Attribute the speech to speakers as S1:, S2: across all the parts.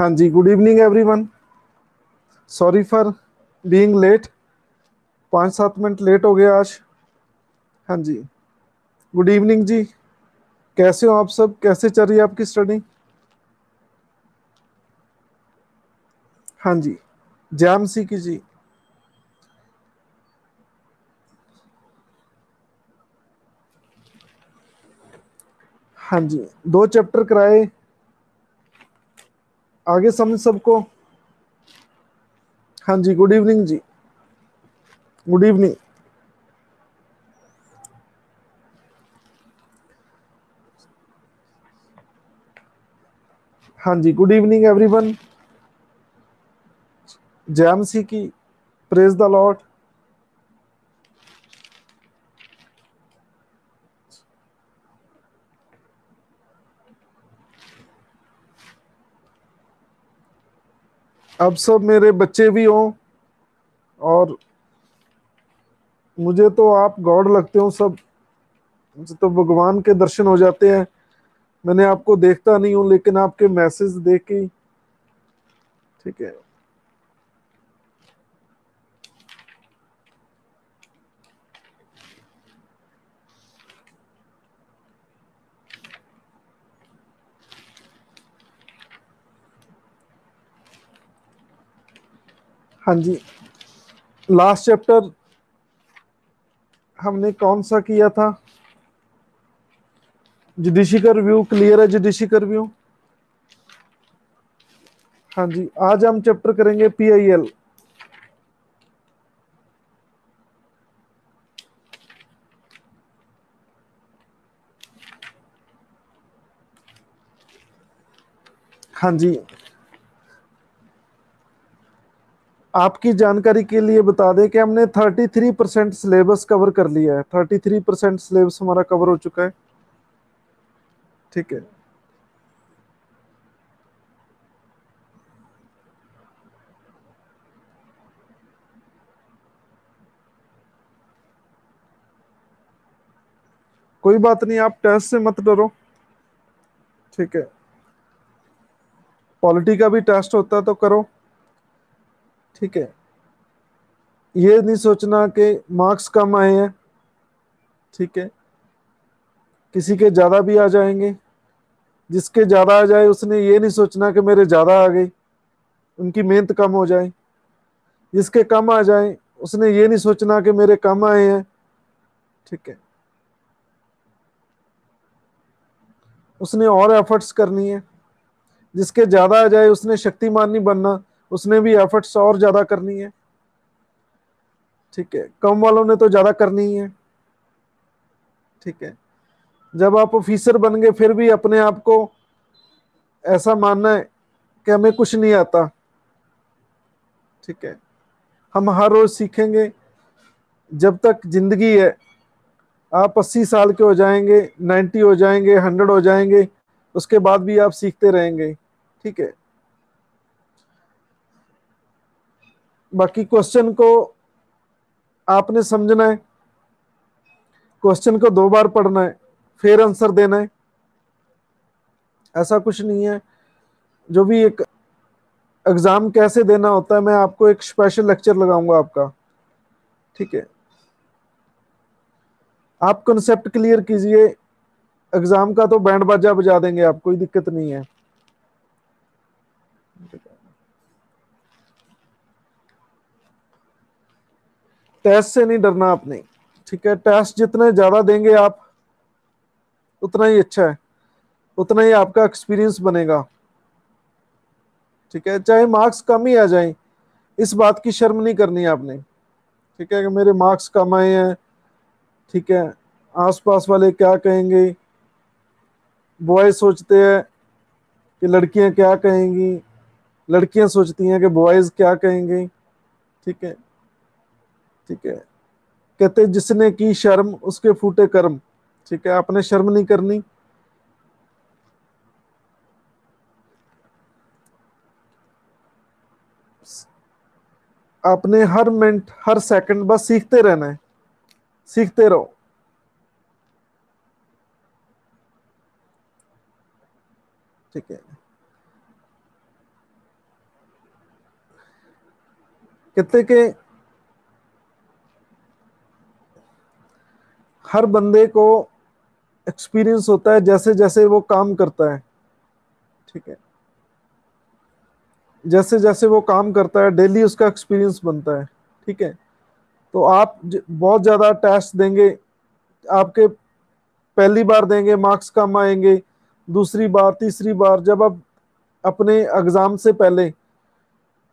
S1: हाँ जी, good evening everyone. Sorry for being late. 5-7 minute late हो गया आज। हाँ जी, गुड इवनिंग जी। कैसे हो आप सब? कैसे चल रही है आपकी स्टडी? हाँ जी, जैम सी की जी। हाँ जी, 2 चैप्टर कराए। आगे समझ सबको? हाँ जी, गुड इवनिंग जी। Good evening. हाँ जी, गुड इवनिंग एवरीवन। जैम सी की। Praise the lord. अब सब मेरे बच्चे भी हों, और मुझे तो आप गॉड लगते हो सब। मुझे तो भगवान के दर्शन हो जाते हैं। मैंने आपको देखता नहीं हूँ, लेकिन आपके मैसेज देख के ठीक है। हाँ जी, लास्ट चैप्टर हमने कौन सा किया था? जुडिशरी का रिव्यू क्लियर है? जुडिशरी का रिव्यू। हाँ जी, आज हम चैप्टर करेंगे PIL। हाँ जी, आपकी जानकारी के लिए बता दें कि हमने 33% सिलेबस कवर कर लिया है। 33% सिलेबस हमारा कवर हो चुका है। ठीक है। कोई बात नहीं, आप टेस्ट से मत डरो। ठीक है। पॉलिटी का भी टेस्ट होता है तो करो। ठीक है। ये नहीं सोचना कि मार्क्स कम आए हैं। ठीक है। किसी के ज्यादा भी आ जाएंगे। जिसके ज्यादा आ जाए उसने ये नहीं सोचना कि मेरे ज्यादा आ गई, उनकी मेहनत कम हो जाए। जिसके कम आ जाए उसने ये नहीं सोचना कि मेरे कम आए हैं। ठीक है। उसने और एफर्ट्स करनी है। जिसके ज्यादा आ जाए उसने शक्तिमान नहीं बनना, उसने भी एफर्ट्स और ज्यादा करनी है। ठीक है। कम वालों ने तो ज्यादा करनी ही है। ठीक है। जब आप ऑफिसर बन गए फिर भी अपने आप को ऐसा मानना है कि हमें कुछ नहीं आता। ठीक है। हम हर रोज सीखेंगे। जब तक जिंदगी है, आप 80 साल के हो जाएंगे, 90 हो जाएंगे, 100 हो जाएंगे, उसके बाद भी आप सीखते रहेंगे। ठीक है। बाकी क्वेश्चन को आपने समझना है। क्वेश्चन को 2 बार पढ़ना है, फिर आंसर देना है। ऐसा कुछ नहीं है। जो भी एक एग्जाम कैसे देना होता है, मैं आपको एक स्पेशल लेक्चर लगाऊंगा आपका। ठीक है। आप कंसेप्ट क्लियर कीजिए। एग्जाम का तो बैंड बाजा बजा देंगे आप, कोई दिक्कत नहीं है। टेस्ट से नहीं डरना आपने। ठीक है। टेस्ट जितने ज्यादा देंगे आप, उतना ही अच्छा है, उतना ही आपका एक्सपीरियंस बनेगा। ठीक है। चाहे मार्क्स कम ही आ जाएं, इस बात की शर्म नहीं करनी है आपने। ठीक है कि मेरे मार्क्स कम आए हैं। ठीक है। आसपास वाले क्या कहेंगे? बॉयज सोचते हैं कि लड़कियां क्या कहेंगी, लड़कियां सोचती हैं कि बॉयज क्या कहेंगे। ठीक है। ठीक है। कहते जिसने की शर्म उसके फूटे कर्म। ठीक है। आपने शर्म नहीं करनी। आपने हर मिनट हर सेकंड बस सीखते रहना है। सीखते रहो। ठीक है। कहते कि हर बंदे को एक्सपीरियंस होता है जैसे जैसे वो काम करता है, ठीक है, जैसे जैसे वो काम करता है डेली उसका एक्सपीरियंस बनता है, ठीक है। तो आप बहुत ज्यादा टेस्ट देंगे, आपके पहली बार देंगे मार्क्स कम आएंगे, दूसरी बार तीसरी बार, जब आप अपने एग्जाम से पहले,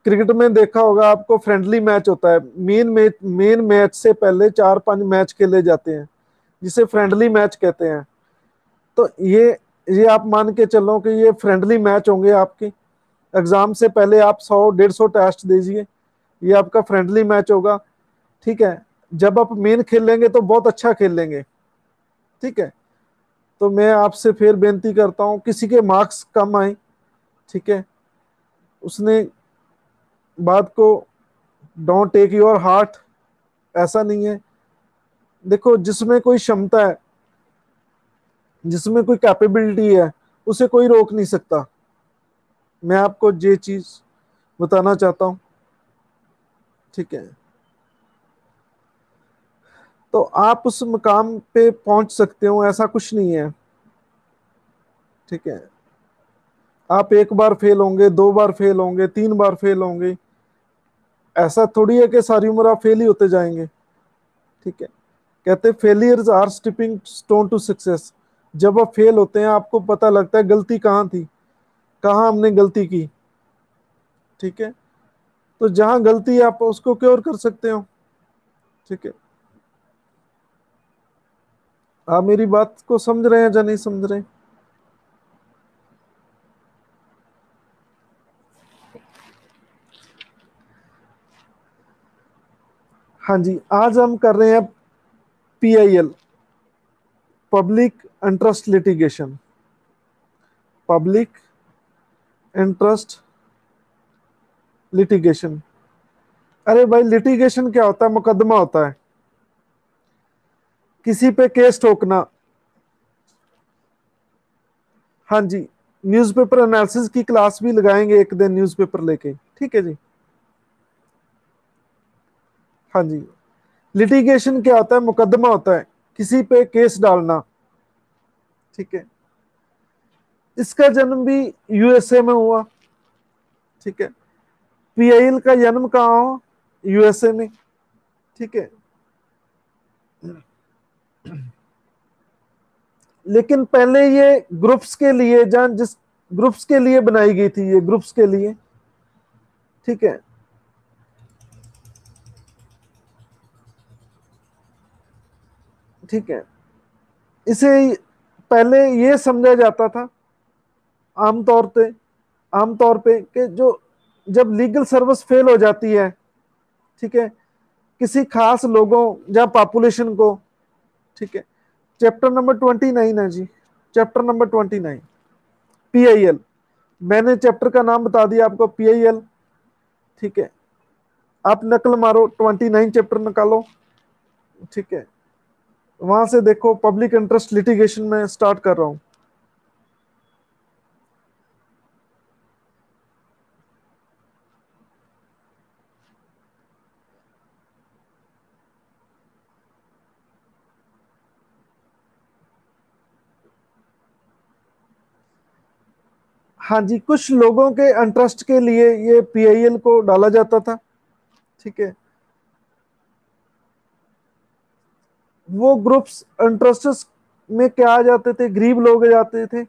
S1: क्रिकेट में देखा होगा आपको, फ्रेंडली मैच होता है, मेन मैच से पहले 4-5 मैच खेले जाते हैं जिसे फ्रेंडली मैच कहते हैं। तो ये आप मान के चलो कि ये फ्रेंडली मैच होंगे आपके एग्जाम से पहले। आप 100-150 टेस्ट दीजिए, ये आपका फ्रेंडली मैच होगा, ठीक है। जब आप मेन खेलेंगे तो बहुत अच्छा खेलेंगे, ठीक है। तो मैं आपसे फिर बेनती करता हूँ, किसी के मार्क्स कम आए, ठीक है, उसने बात को डोंट टेक योर हार्ट, ऐसा नहीं है। देखो, जिसमें कोई क्षमता है, जिसमें कोई कैपेबिलिटी है, उसे कोई रोक नहीं सकता। मैं आपको ये चीज बताना चाहता हूँ, ठीक है। तो आप उस मुकाम पे पहुंच सकते हो, ऐसा कुछ नहीं है, ठीक है। आप एक बार फेल होंगे, 2 बार फेल होंगे, 3 बार फेल होंगे, ऐसा थोड़ी है कि सारी उम्र आप फेल ही होते जाएंगे, ठीक है। कहते failures are stepping stone to success. जब आप फेल होते हैं आपको पता लगता है गलती कहाँ थी, कहाँ हमने गलती की, ठीक है। तो जहां गलती है आप उसको क्योर कर सकते हो, ठीक है। आप मेरी बात को समझ रहे हैं या नहीं समझ रहे? हाँ जी, आज हम कर रहे हैं PIL, public interest litigation. Public interest litigation. अरे भाई, लिटिगेशन क्या होता है? मुकदमा होता है, किसी पे केस ठोकना। हाँ जी, न्यूज़पेपर एनालिसिस की क्लास भी लगाएंगे एक दिन, न्यूज़पेपर लेके, ठीक है जी। हाँ जी, लिटिगेशन क्या होता है? मुकदमा होता है, किसी पे केस डालना, ठीक है। इसका जन्म भी USA में हुआ, ठीक है। PIL का जन्म कहाँ हो? USA में, ठीक है। लेकिन पहले ये ग्रुप्स के लिए, जहां जिस ग्रुप्स के लिए बनाई गई थी, ये ग्रुप्स के लिए, ठीक है। ठीक है, इसे पहले ये समझा जाता था आमतौर पे, आमतौर पे कि जो जब लीगल सर्विस फेल हो जाती है, ठीक है, किसी खास लोगों या पॉपुलेशन को, ठीक है। चैप्टर नंबर 29 है जी, चैप्टर नंबर 29, PIL। मैंने चैप्टर का नाम बता दिया आपको, PIL, ठीक है। आप नकल मारो, 29 चैप्टर निकालो, ठीक है। वहां से देखो, पब्लिक इंटरेस्ट लिटिगेशन में स्टार्ट कर रहा हूं। हाँ जी, कुछ लोगों के इंटरेस्ट के लिए ये PIL को डाला जाता था, ठीक है। वो ग्रुप्स इंटरेस्ट में क्या आ जाते थे? गरीब लोग आ जाते थे,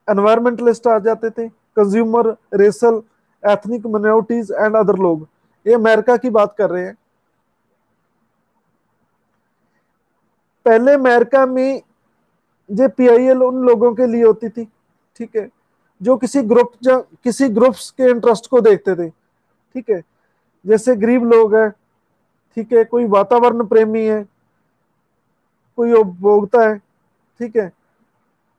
S1: एनवायरमेंटलिस्ट आ जाते थे, consumer, wrestle, ethnic minorities and other लोग। ये अमेरिका की बात कर रहे हैं। पहले अमेरिका में ये PIL उन लोगों के लिए होती थी, ठीक है, जो किसी ग्रुप्स के इंटरेस्ट को देखते थे, ठीक है। जैसे गरीब लोग हैं, ठीक है, कोई वातावरण प्रेमी है, कोई उपभोक्ता है, ठीक है।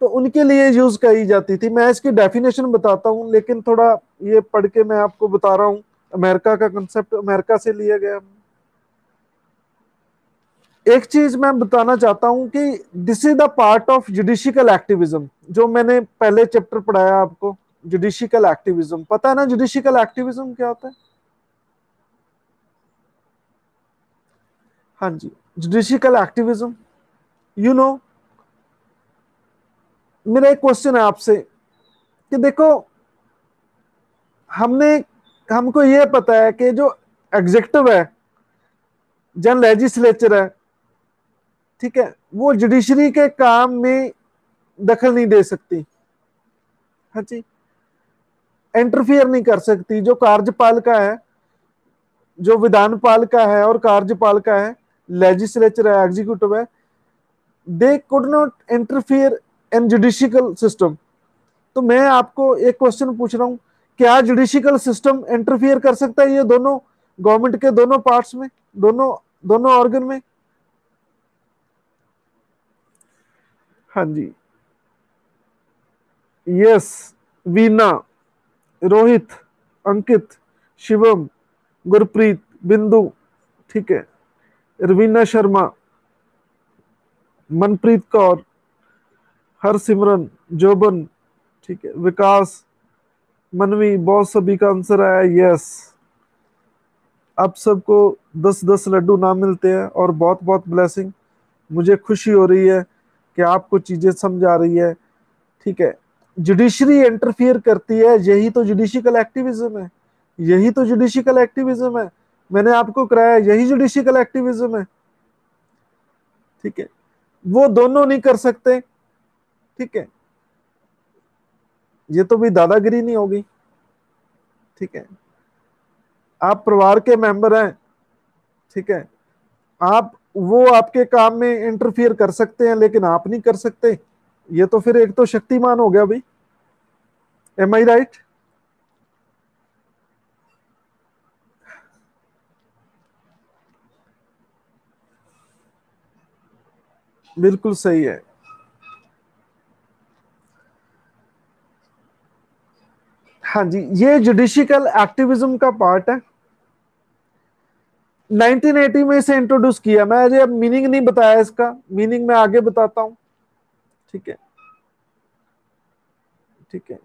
S1: तो उनके लिए यूज करी जाती थी। मैं इसकी डेफिनेशन बताता हूँ, लेकिन थोड़ा ये पढ़ के मैं आपको बता रहा हूँ। अमेरिका का कंसेप्ट अमेरिका से लिया गया। एक चीज मैं बताना चाहता हूं कि this is the part of judicial activism, जो मैंने पहले चैप्टर पढ़ाया आपको। जुडिशियल एक्टिविज्म पता है ना? जुडिशियल एक्टिविज्म क्या होता है? हाँ जी, जुडिशियल एक्टिविज्म, यू नो, मेरा एक क्वेश्चन है आपसे कि देखो, हमने हमको ये पता है कि जो एग्जीक्यूटिव है, जन लेजिस्लेचर है, ठीक है, वो जुडिशरी के काम में दखल नहीं दे सकती, हाँ जी, इंटरफियर नहीं कर सकती। जो कार्यपालिका है, जो विधानपालिका है और कार्यपालिका है, लेजिस्लेचर है, एग्जीक्यूटिव है, they could not interfere in judicial system. तो मैं आपको एक क्वेश्चन पूछ रहा हूं, क्या जुडिशियल सिस्टम इंटरफियर कर सकता है ये दोनों गवर्नमेंट के दोनों पार्ट्स में, दोनों दोनों ऑर्गन में? हाँ जी, यस, वीना, रोहित, अंकित, शिवम, गुरप्रीत, बिंदु, ठीक है, रवीना शर्मा, मनप्रीत कौर, हरसिमरन, जोबन, ठीक है, विकास, मनवी, बहुत सभी का आंसर आया यस। आप सबको 10-10 लड्डू ना मिलते हैं और बहुत बहुत ब्लेसिंग। मुझे खुशी हो रही है कि आपको चीजें समझ आ रही है, ठीक है। जुडिशरी इंटरफियर करती है, यही तो जुडिशियल एक्टिविज्म है, यही तो जुडिशियल एक्टिविज्म है। मैंने आपको कराया, यही जुडिशियल एक्टिविज्म है, ठीक है। वो दोनों नहीं कर सकते, ठीक है, ये तो भी दादागिरी नहीं होगी, ठीक है। आप परिवार के मेंबर हैं, ठीक है, आप, वो आपके काम में इंटरफियर कर सकते हैं लेकिन आप नहीं कर सकते, ये तो फिर एक तो शक्तिमान हो गया भाई। एम आई राइट? बिल्कुल सही है। हाँ जी, ये जुडिशियल एक्टिविज्म का पार्ट है। 1980 में इसे इंट्रोड्यूस किया। मैं अजय अब मीनिंग नहीं बताया, इसका मीनिंग मैं आगे बताता हूं, ठीक है, ठीक है।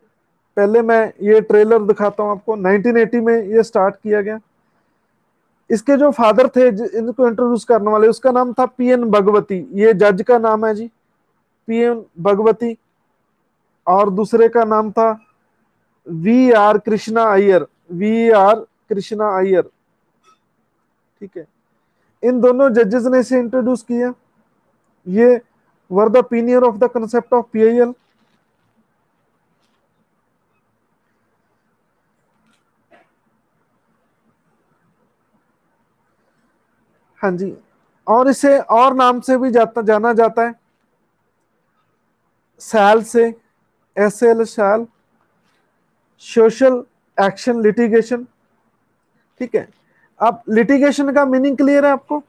S1: पहले मैं ये ट्रेलर दिखाता हूं आपको। 1980 में ये स्टार्ट किया गया। इसके जो फादर थे इनको इंट्रोड्यूस करने वाले, उसका नाम था पीएन भगवती, ये जज का नाम है जी, पीएन भगवती। और दूसरे का नाम था V R Krishna Iyer, V R Krishna Iyer, ठीक है। इन दोनों जजेस ने इसे इंट्रोड्यूस किया। ये were the पीनियर of the concept of PIL. हाँ जी, और इसे और नाम से भी जाना जाता है, सैल से, S L SAL, social action litigation, ठीक है। अब लिटिगेशन का मीनिंग क्लियर है आपको?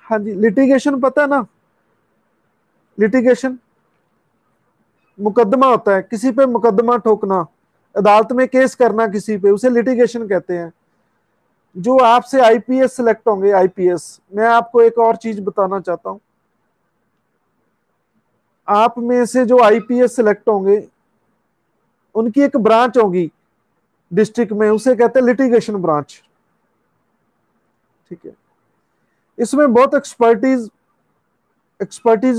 S1: हाँ जी, लिटिगेशन पता है ना? लिटिगेशन मुकदमा होता है, किसी पे मुकदमा ठोकना, अदालत में केस करना किसी पे, उसे लिटिगेशन कहते हैं। जो आपसे आईपीएस सिलेक्ट होंगे, आईपीएस, मैं आपको एक और चीज बताना चाहता हूं, आप में से जो आईपीएस सिलेक्ट होंगे उनकी एक ब्रांच होगी डिस्ट्रिक्ट में, उसे कहते हैं लिटिगेशन ब्रांच, ठीक है। इसमें बहुत एक्सपर्टीज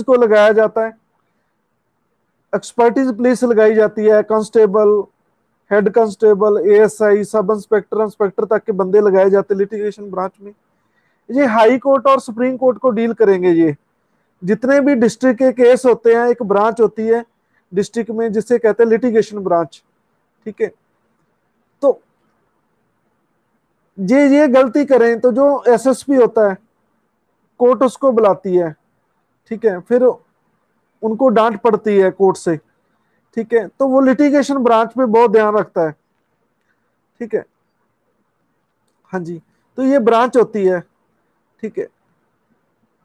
S1: को लगाया जाता है। एक्सपर्टीज पुलिस लगाई जाती है, constable, head constable, ASI, sub inspector, inspector तक के बंदे लगाए जाते हैं लिटिगेशन ब्रांच में। ये हाई कोर्ट और सुप्रीम कोर्ट को डील करेंगे। ये जितने भी डिस्ट्रिक्ट के केस होते हैं, एक ब्रांच होती है डिस्ट्रिक्ट में जिसे कहते हैं लिटिगेशन ब्रांच, ठीक है। तो ये गलती करें तो जो एसएसपी होता है, कोर्ट उसको बुलाती है, ठीक है, फिर उनको डांट पड़ती है कोर्ट से, ठीक है। तो वो लिटिगेशन ब्रांच पे बहुत ध्यान रखता है, ठीक है। हाँ जी, तो ये ब्रांच होती है, ठीक है।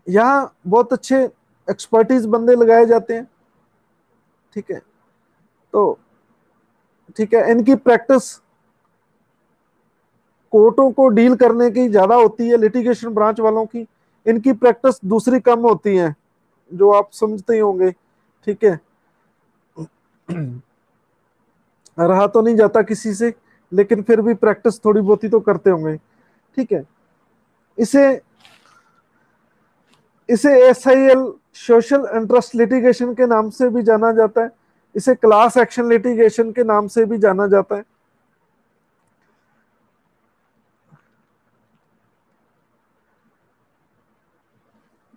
S1: यहाँ बहुत अच्छे एक्सपर्टीज बंदे लगाए जाते हैं, ठीक है। तो ठीक है, इनकी प्रैक्टिस कोर्टों को डील करने की ज्यादा होती है, लिटिगेशन ब्रांच वालों की। इनकी प्रैक्टिस दूसरी कम होती है, जो आप समझते ही होंगे, ठीक है। रहा तो नहीं जाता किसी से, लेकिन फिर भी प्रैक्टिस थोड़ी बहुत ही तो करते होंगे, ठीक है। इसे इसे SIL सोशल इंटरेस्ट लिटिगेशन के नाम से भी जाना जाता है, इसे क्लास एक्शन लिटिगेशन के नाम से भी जाना जाता है।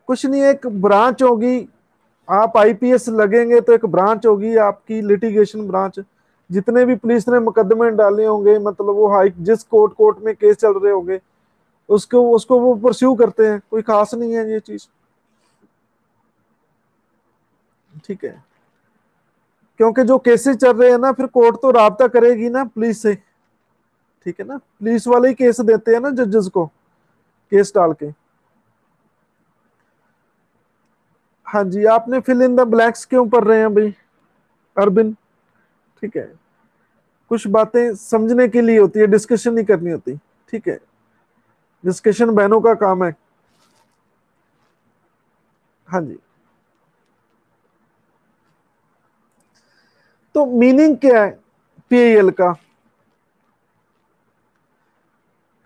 S1: कुछ नहीं, एक ब्रांच होगी, आप IPS लगेंगे तो एक ब्रांच होगी आपकी लिटिगेशन ब्रांच। जितने भी पुलिस ने मुकदमे डाले होंगे, मतलब वो हाई जिस कोर्ट कोर्ट में केस चल रहे होंगे, उसको उसको वो परस्यू करते हैं, कोई खास नहीं है ये चीज। ठीक है, क्योंकि जो केसेस चल रहे हैं ना, फिर कोर्ट तो राब्ता करेगी ना पुलिस से। ठीक है ना, पुलिस वाले ही केस देते हैं ना जजेस को, केस डाल के। हाँ जी, आपने फिल इन द ब्लैंक्स क्यों पढ़ रहे हैं भाई अरबिन? ठीक है, कुछ बातें समझने के लिए होती है, डिस्कशन नहीं करनी होती। ठीक है, डिस्कशन बहनों का काम है। हाँ जी, तो मीनिंग क्या है PIL का?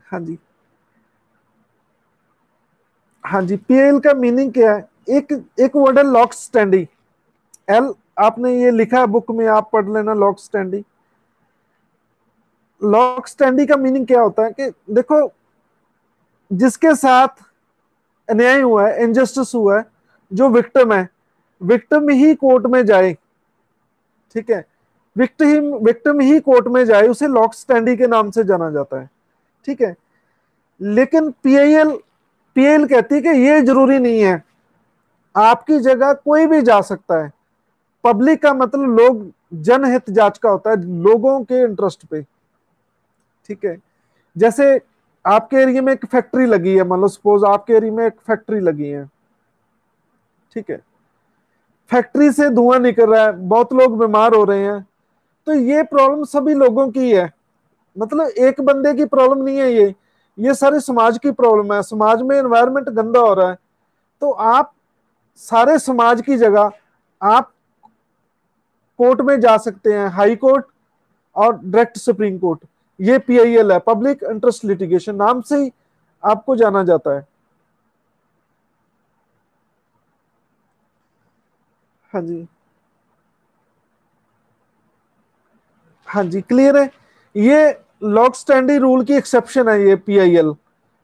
S1: हाँ जी, हाँ जी, PIL का मीनिंग क्या है? एक एक वर्ड है लॉक स्टैंडी। एल, आपने ये लिखा है बुक में, आप पढ़ लेना लॉक स्टैंडी। लॉक स्टैंडी का मीनिंग क्या होता है कि देखो, जिसके साथ अन्याय हुआ है, इनजस्टिस हुआ है, जो विक्टिम है, विक्टिम ही कोर्ट में जाए। ठीक है, विक्टिम विक्टिम ही कोर्ट में जाए, उसे लॉक स्टैंडी के नाम से जाना जाता है। ठीक है, लेकिन PIL कहती है कि ये जरूरी नहीं है, आपकी जगह कोई भी जा सकता है। पब्लिक का मतलब लोग, जनहित जांच का होता है लोगों के इंटरेस्ट पे। ठीक है, जैसे आपके एरिया में एक फैक्ट्री लगी है, मान लो सपोज आपके एरिया में एक फैक्ट्री लगी है। ठीक है, फैक्ट्री से धुआं निकल रहा है, बहुत लोग बीमार हो रहे हैं, तो ये प्रॉब्लम सभी लोगों की है, मतलब एक बंदे की प्रॉब्लम नहीं है ये सारे समाज की प्रॉब्लम है। समाज में एनवायरनमेंट गंदा हो रहा है, तो आप सारे समाज की जगह आप कोर्ट में जा सकते हैं, हाई कोर्ट और डायरेक्ट सुप्रीम कोर्ट। ये PIL है, पब्लिक इंटरेस्ट लिटिगेशन, नाम से ही आपको जाना जाता है। हाँ जी, हाँ जी, क्लियर है। ये लॉक स्टैंडी रूल की एक्सेप्शन है ये PIL।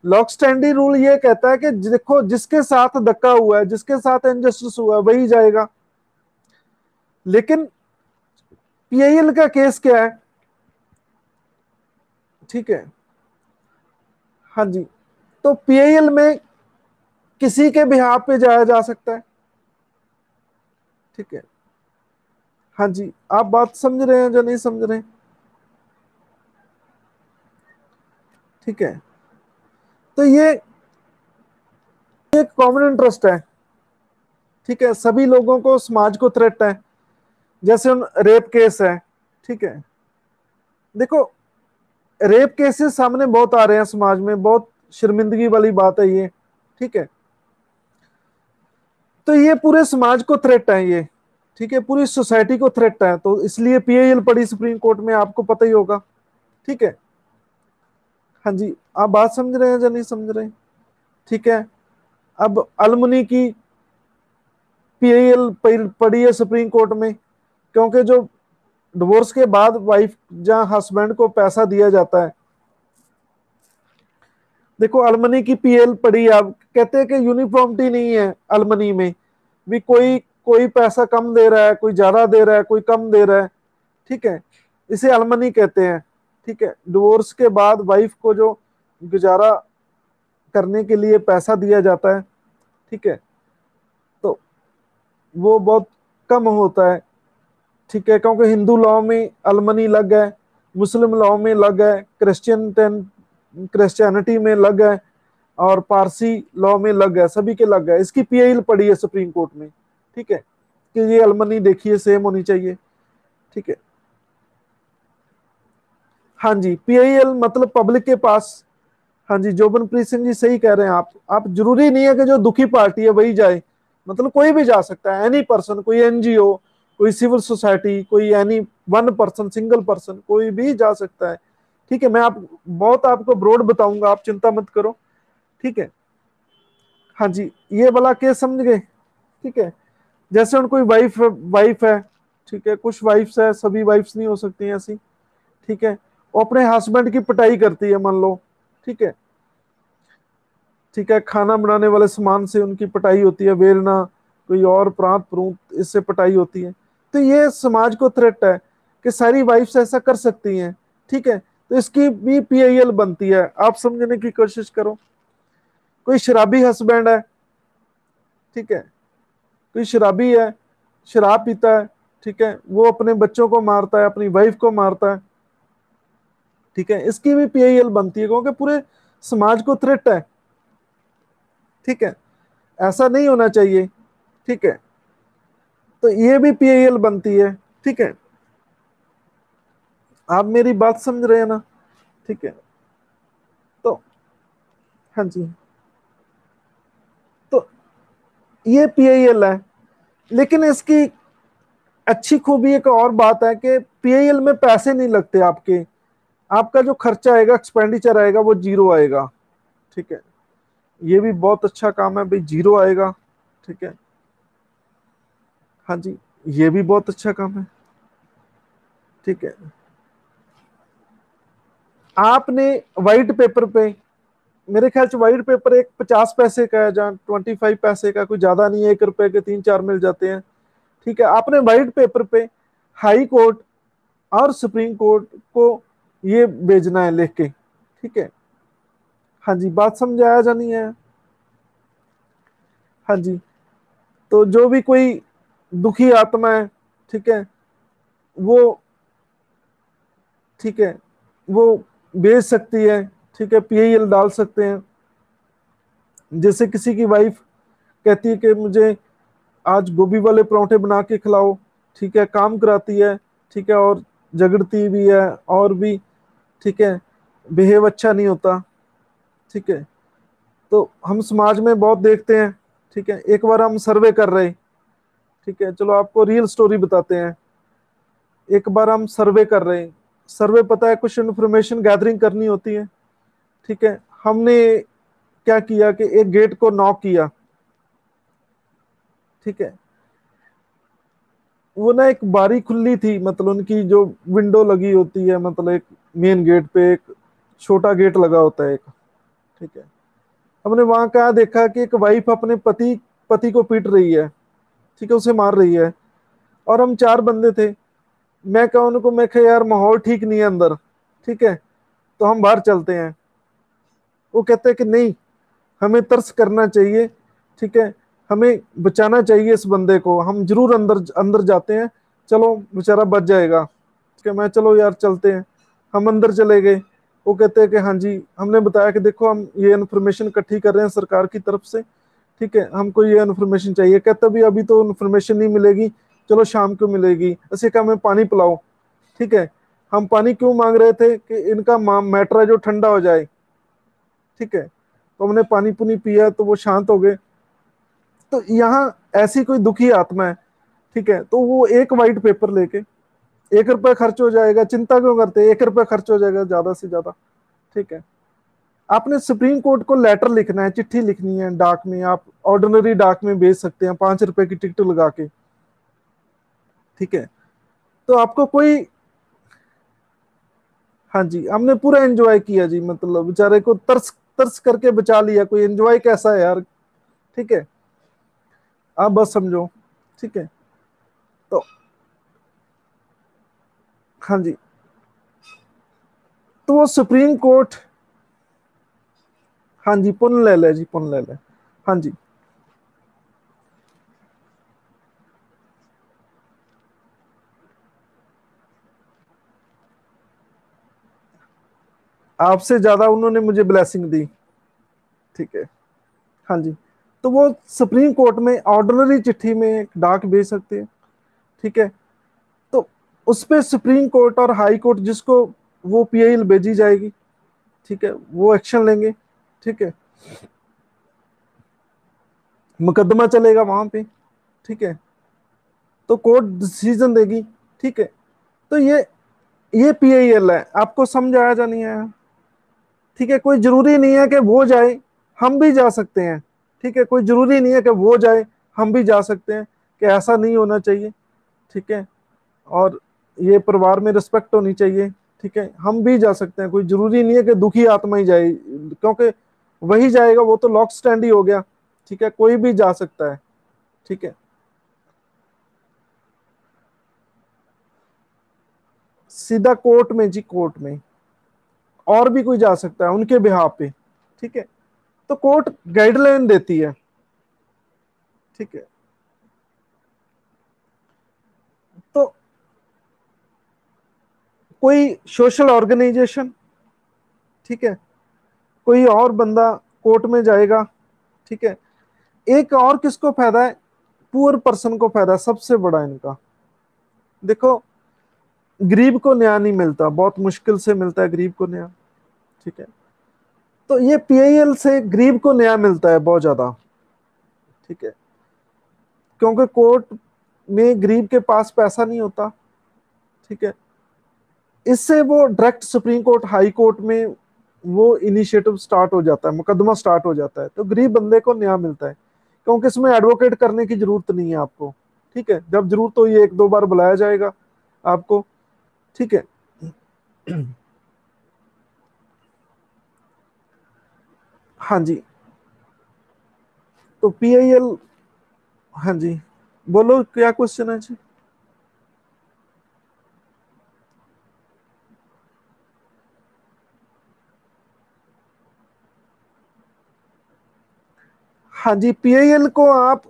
S1: लॉक स्टैंडी रूल ये कहता है कि देखो, जिसके साथ धक्का हुआ है, जिसके साथ इनजस्टिस हुआ है, वही जाएगा। लेकिन PIL का केस क्या है? ठीक है, हाँ जी, तो PIL में किसी के बिहाफ पे जाया जा सकता है। ठीक है, हाँ जी, आप बात समझ रहे हैं जो नहीं समझ रहे हैं? ठीक है, तो ये एक कॉमन इंटरेस्ट है। ठीक है, सभी लोगों को, समाज को थ्रेट है। जैसे उन रेप केस है। ठीक है, देखो, रेप केसेस सामने बहुत आ रहे हैं समाज में, बहुत शर्मिंदगी वाली बात है ये। ठीक है, तो ये पूरे समाज को थ्रेट है ये। ठीक है, पूरी सोसाइटी को थ्रेट है, तो इसलिए PIL पड़ी सुप्रीम कोर्ट में, आपको पता ही होगा। ठीक है, हाँ जी, आप बात समझ रहे हैं या नहीं समझ रहे हैं? ठीक है, अब अलमुनी की PIL पड़ी है सुप्रीम कोर्ट में, क्योंकि जो डिवोर्स के बाद वाइफ, जहां हस्बैंड को पैसा दिया जाता है, देखो अलमनी की PIL पड़ी है। अब कहते हैं कि यूनिफॉर्मिटी नहीं है अलमनी में भी, कोई कोई पैसा कम दे रहा है, कोई ज्यादा दे रहा है, कोई कम दे रहा है। ठीक है, इसे अलमनी कहते हैं। ठीक है, डिवोर्स के बाद वाइफ को जो गुजारा करने के लिए पैसा दिया जाता है, ठीक है, तो वो बहुत कम होता है। ठीक है, क्योंकि हिंदू लॉ में अलमनी लग है, मुस्लिम लॉ में लग है, क्रिश्चियनिटी में लग है, और पारसी लॉ में लग है, सभी के लग है। इसकी PIL पड़ी है सुप्रीम कोर्ट में। ठीक है, कि ये अलमनी देखिए सेम होनी चाहिए। ठीक है, हाँ जी, PIL मतलब पब्लिक के पास। हाँ जी, जोबनप्रीत सिंह जी सही कह रहे हैं आप जरूरी नहीं है कि जो दुखी पार्टी है वही जाए, मतलब कोई भी जा सकता है, एनी पर्सन, कोई NGO, कोई सिविल सोसाइटी, कोई any one person, single person, कोई भी जा सकता है। ठीक है, मैं आप बहुत आपको ब्रॉड बताऊंगा, आप चिंता मत करो। ठीक है, हाँ जी, ये वाला केस समझ गए। ठीक है, जैसे उन कोई वाइफ वाइफ है, ठीक है, कुछ वाइफ्स है, सभी वाइफ्स नहीं हो सकती हैं ऐसी। ठीक है, वो अपने हस्बैंड की पिटाई करती है मान लो। ठीक है, ठीक है, खाना बनाने वाले सामान से उनकी पिटाई होती है, बेलना, कोई और प्रांत प्रूंत, इससे पिटाई होती है। तो ये समाज को थ्रेट है कि सारी वाइफ्स ऐसा कर सकती हैं। ठीक है, तो इसकी भी पीआईएल बनती है, आप समझने की कोशिश करो। कोई शराबी हस्बैंड है, ठीक है, कोई शराबी है, शराब पीता है, ठीक है, वो अपने बच्चों को मारता है, अपनी वाइफ को मारता है। ठीक है, इसकी भी पीआईएल बनती है क्योंकि पूरे समाज को थ्रेट है। ठीक है, ऐसा नहीं होना चाहिए। ठीक है, तो ये भी पीआईएल बनती है। ठीक है, आप मेरी बात समझ रहे हैं ना। ठीक है, तो हाँ जी, तो ये पीआईएल है। लेकिन इसकी अच्छी खूबी एक और बात है कि पीआईएल में पैसे नहीं लगते आपके, आपका जो खर्चा आएगा, एक्सपेंडिचर आएगा, वो जीरो आएगा। ठीक है, ये भी बहुत अच्छा काम है भाई, जीरो आएगा। ठीक है, हाँ जी, ये भी बहुत अच्छा काम है। ठीक है, आपने वाइट पेपर पे, मेरे ख्याल से वाइट पेपर एक 50 पैसे का है, जहाँ 25 पैसे का, कोई ज्यादा नहीं है, 1 रुपए के 3-4 मिल जाते हैं। ठीक है, आपने वाइट पेपर पे हाई कोर्ट और सुप्रीम कोर्ट को ये भेजना है लिख के। ठीक है, हाँ जी, बात समझ आया जा नहीं है। हाँ जी, तो जो भी कोई दुखी आत्मा है, ठीक है, वो, ठीक है, वो भेज सकती है। ठीक है, पीआईएल डाल सकते हैं। जैसे किसी की वाइफ कहती है कि मुझे आज गोभी वाले परांठे बना के खिलाओ, ठीक है, काम कराती है, ठीक है, और झगड़ती भी है और भी, ठीक है, बिहेव अच्छा नहीं होता। ठीक है, तो हम समाज में बहुत देखते हैं। ठीक है, एक बार हम सर्वे कर रहे, ठीक है, चलो आपको रियल स्टोरी बताते हैं। एक बार हम सर्वे कर रहे हैं, सर्वे पता है कुछ इन्फॉर्मेशन गैदरिंग करनी होती है। ठीक है, हमने क्या किया कि एक गेट को नॉक किया। ठीक है, वो ना एक बारी खुली थी, मतलब उनकी जो विंडो लगी होती है, मतलब एक मेन गेट पे एक छोटा गेट लगा होता है एक। ठीक है, हमने वहां क्या देखा कि एक वाइफ अपने पति पति को पीट रही है। ठीक है, उसे मार रही है, और हम 4 बंदे थे। मैं कहा उनको, मैं कहा यार माहौल ठीक नहीं है अंदर, ठीक है, तो हम बाहर चलते हैं। वो कहते हैं कि नहीं, हमें तरस करना चाहिए। ठीक है, हमें बचाना चाहिए इस बंदे को, हम जरूर अंदर अंदर जाते हैं, चलो बेचारा बच जाएगा। ठीक है, मैं चलो यार चलते हैं। हम अंदर चले गए। वो कहते हैं कि हाँ जी, हमने बताया कि देखो हम ये इन्फॉर्मेशन इकट्ठी कर रहे हैं सरकार की तरफ से। ठीक है, हमको ये इन्फॉर्मेशन चाहिए। कहता भी अभी तो इन्फॉर्मेशन नहीं मिलेगी, चलो शाम को मिलेगी। ऐसे कहा, हमें पानी पिलाओ। ठीक है, हम पानी क्यों मांग रहे थे कि इनका मैटर है जो ठंडा हो जाए। ठीक है, तो हमने पानी पुनी पिया तो वो शांत हो गए। तो यहाँ ऐसी कोई दुखी आत्मा है, ठीक है, तो वो एक वाइट पेपर लेके, 1 रुपया खर्च हो जाएगा, चिंता क्यों करते, 1 रुपया खर्च हो जाएगा ज्यादा से ज्यादा। ठीक है, आपने सुप्रीम कोर्ट को लेटर लिखना है, चिट्ठी लिखनी है डाक में, आप ऑर्डिनरी डाक में भेज सकते हैं 5 रुपए की टिकट लगा के। ठीक है, तो आपको कोई, हाँ जी, हमने पूरा एंजॉय किया जी, मतलब बेचारे को तरस तरस करके बचा लिया। कोई एंजॉय कैसा है यार। ठीक है, आप बस समझो। ठीक है, तो हाँ जी, तो वो सुप्रीम कोर्ट, हाँ जी, पुन ले ले जी, पुन ले ले। हाँ जी, आपसे ज्यादा उन्होंने मुझे ब्लेसिंग दी। ठीक है, हाँ जी, तो वो सुप्रीम कोर्ट में ऑर्डिनरी चिट्ठी में एक डाक भेज सकते हैं। ठीक है, तो उस पे सुप्रीम कोर्ट और हाई कोर्ट जिसको वो पीआईएल भेजी जाएगी, ठीक है, वो एक्शन लेंगे। ठीक है, मुकदमा चलेगा वहां पे। ठीक है, तो कोर्ट डिसीजन देगी। ठीक है, तो ये पीआईएल है, आपको समझ आया जा नहीं आया। ठीक है, कोई जरूरी नहीं है कि वो जाए, हम भी जा सकते हैं। ठीक है, कोई जरूरी नहीं है कि वो जाए, हम भी जा सकते हैं, कि ऐसा नहीं होना चाहिए। ठीक है, और ये परिवार में रिस्पेक्ट होनी चाहिए। ठीक है, हम भी जा सकते हैं, कोई जरूरी नहीं है कि दुखी आत्मा ही जाए, क्योंकि वही जाएगा वो तो लॉक स्टैंड ही हो गया। ठीक है, कोई भी जा सकता है। ठीक है, सीधा कोर्ट में जी, कोर्ट में और भी कोई जा सकता है उनके बिहाफ पे। ठीक है, तो कोर्ट गाइडलाइन देती है। ठीक है, तो कोई सोशल ऑर्गेनाइजेशन, ठीक है, कोई और बंदा कोर्ट में जाएगा। ठीक है, एक और किसको फायदा है, पुअर पर्सन को फायदा है सबसे बड़ा इनका। देखो, गरीब को न्याय नहीं मिलता, बहुत मुश्किल से मिलता है गरीब को न्याय। ठीक है, तो ये पीआईएल से गरीब को न्याय मिलता है बहुत ज्यादा। ठीक है, क्योंकि कोर्ट में गरीब के पास पैसा नहीं होता। ठीक है, इससे वो direct supreme court, high court में वो इनिशिएटिव स्टार्ट हो जाता है, मुकदमा स्टार्ट हो जाता है, तो गरीब बंदे को न्याय मिलता है, क्योंकि इसमें एडवोकेट करने की जरूरत नहीं है आपको। ठीक है, जब जरूरत हो ये एक दो बार बुलाया जाएगा आपको। ठीक है, हाँ जी, तो पीआईएल, हाँ जी, बोलो क्या क्वेश्चन है जी। हाँ जी, पीआईएल को आप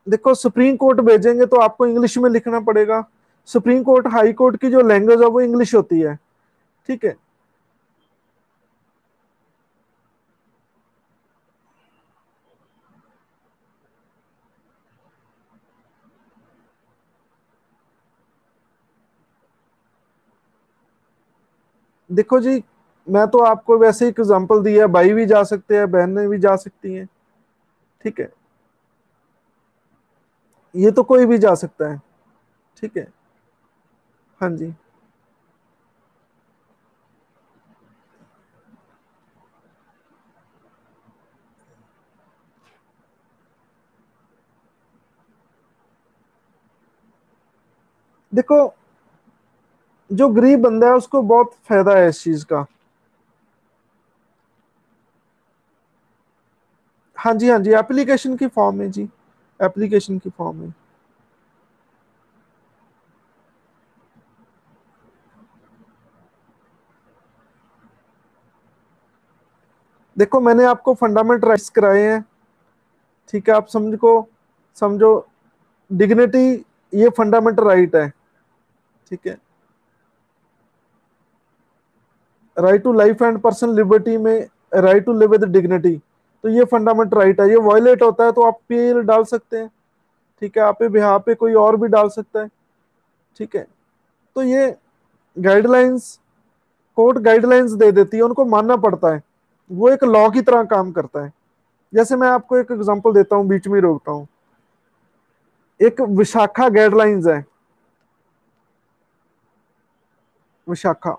S1: देखो, सुप्रीम कोर्ट भेजेंगे तो आपको इंग्लिश में लिखना पड़ेगा। सुप्रीम कोर्ट, हाई कोर्ट की जो लैंग्वेज है वो इंग्लिश होती है। ठीक है, देखो जी, मैं तो आपको वैसे ही एग्जांपल दिया, भाई भी जा सकते हैं, बहनें भी जा सकती हैं। ठीक है, ये तो कोई भी जा सकता है। ठीक है, हाँ जी, देखो, जो गरीब बंदा है उसको बहुत फायदा है इस चीज का। हाँ जी, हाँ जी, एप्लीकेशन की फॉर्म है जी, एप्लीकेशन की फॉर्म है। देखो, मैंने आपको फंडामेंटल राइट्स कराए हैं। ठीक है, आप समझो, डिग्निटी ये फंडामेंटल राइट है। ठीक है, right to life and personal liberty में right to live with dignity, तो ये फंडामेंटल राइट है, ये वायलेट होता है तो आप पीएल डाल सकते हैं। ठीक है, आप पे बिहार पे कोई और भी डाल सकता है। ठीक है, तो ये गाइडलाइंस, कोर्ट गाइडलाइंस दे देती है, उनको मानना पड़ता है, वो एक लॉ की तरह काम करता है। जैसे मैं आपको एक एग्जांपल देता हूँ, बीच में रोकता हूँ, एक विशाखा गाइडलाइंस है, विशाखा।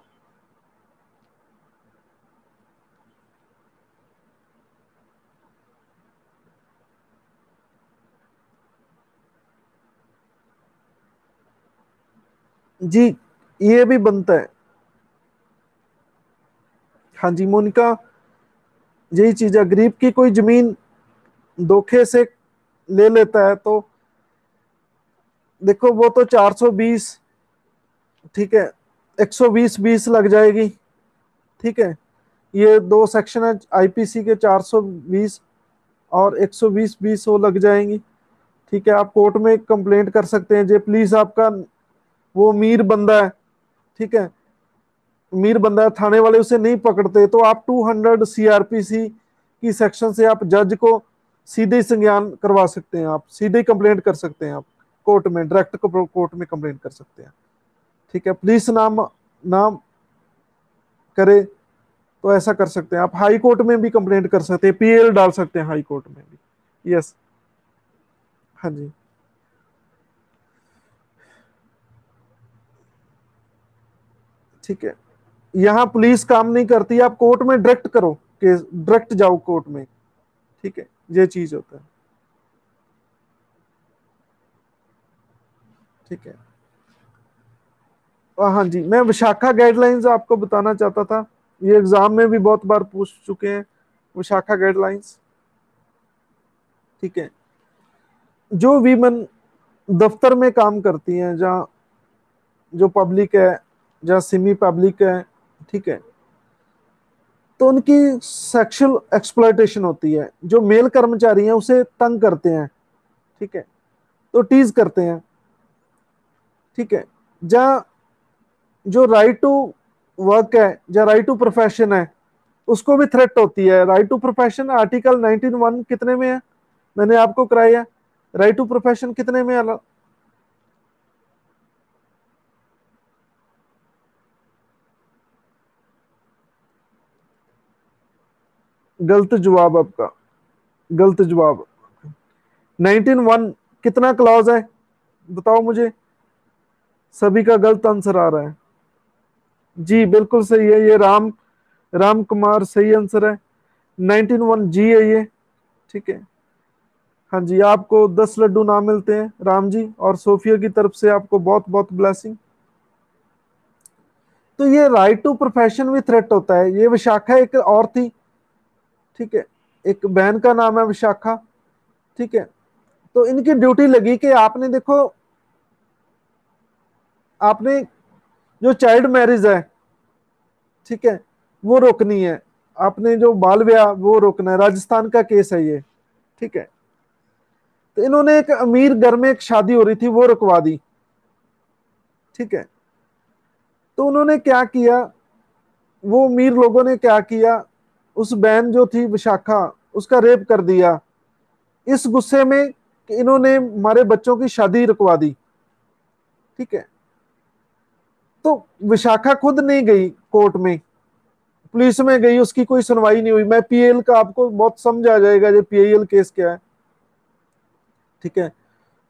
S1: जी, ये भी बनता है। हाँ जी मोनिका, यही चीज है, गरीब की कोई जमीन धोखे से ले लेता है तो देखो वो तो 420, ठीक है, 120 20 लग जाएगी। ठीक है, ये दो सेक्शन है आईपीसी के, 420 और 120 20 वो लग जाएंगी। ठीक है, आप कोर्ट में कंप्लेंट कर सकते हैं, जे प्लीज आपका वो मीर बंदा है। ठीक है, मीर बंदा है, थाने वाले उसे नहीं पकड़ते, तो आप 200 सीआरपीसी की सेक्शन से आप जज को सीधे ही संज्ञान करवा सकते हैं, आप सीधे ही कंप्लेंट कर सकते हैं, आप कोर्ट में डायरेक्ट कोर्ट में कंप्लेंट कर सकते हैं। ठीक है, पुलिस नाम नाम करे तो ऐसा कर सकते हैं, आप हाई कोर्ट में भी कंप्लेंट कर सकते हैं, पीएल डाल सकते हैं हाई कोर्ट में भी। यस, हाँ जी, ठीक है, यहाँ पुलिस काम नहीं करती, आप कोर्ट में डायरेक्ट करो, केस डायरेक्ट जाओ कोर्ट में। ठीक है, ये चीज होता है। ठीक है। हाँ जी, मैं विशाखा गाइडलाइंस आपको बताना चाहता था, ये एग्जाम में भी बहुत बार पूछ चुके हैं, विशाखा गाइडलाइंस। ठीक है। जो वीमेन दफ्तर में काम करती हैं, जहाँ जो पब्लिक है, जहाँ सेमी पब्लिक है, ठीक है, तो उनकी सेक्सुअल एक्सप्लॉयटेशन होती है। जो मेल कर्मचारी हैं उसे तंग करते हैं, ठीक है, तो टीज करते हैं। ठीक है। जहाँ जो राइट टू वर्क है, जहाँ राइट टू प्रोफेशन है, उसको भी थ्रेट होती है। राइट टू प्रोफेशन आर्टिकल 19(1) कितने में है, मैंने आपको कराया। राइट टू प्रोफेशन कितने में है? गलत जवाब आपका, गलत जवाब। 19(1) कितना क्लॉज है, बताओ मुझे। सभी का गलत आंसर आ रहा है। जी बिल्कुल सही है, ये राम कुमार सही आंसर है। 19(1) जी है ये। ठीक है। हाँ जी, आपको 10 लड्डू ना मिलते हैं राम जी, और सोफिया की तरफ से आपको बहुत बहुत ब्लेसिंग। तो ये राइट टू प्रोफेशन भी थ्रेट होता है। ये विशाखा एक और थी, ठीक है, एक बहन का नाम है विशाखा। ठीक है। तो इनकी ड्यूटी लगी कि आपने देखो, आपने जो चाइल्ड मैरिज है, ठीक है, वो रोकनी है। आपने जो बाल ब्याह वो रोकना है। राजस्थान का केस है ये। ठीक है। तो इन्होंने एक अमीर घर में एक शादी हो रही थी, वो रुकवा दी। ठीक है। तो उन्होंने क्या किया, वो अमीर लोगों ने क्या किया, उस बहन जो थी विशाखा, उसका रेप कर दिया, इस गुस्से में कि इन्होंने हमारे बच्चों की शादी रुकवा दी। ठीक है। तो विशाखा खुद नहीं गई कोर्ट में, पुलिस में गई, उसकी कोई सुनवाई नहीं हुई। मैं पीएल का आपको बहुत समझ आ जाएगा ये पीएल केस क्या है। ठीक है।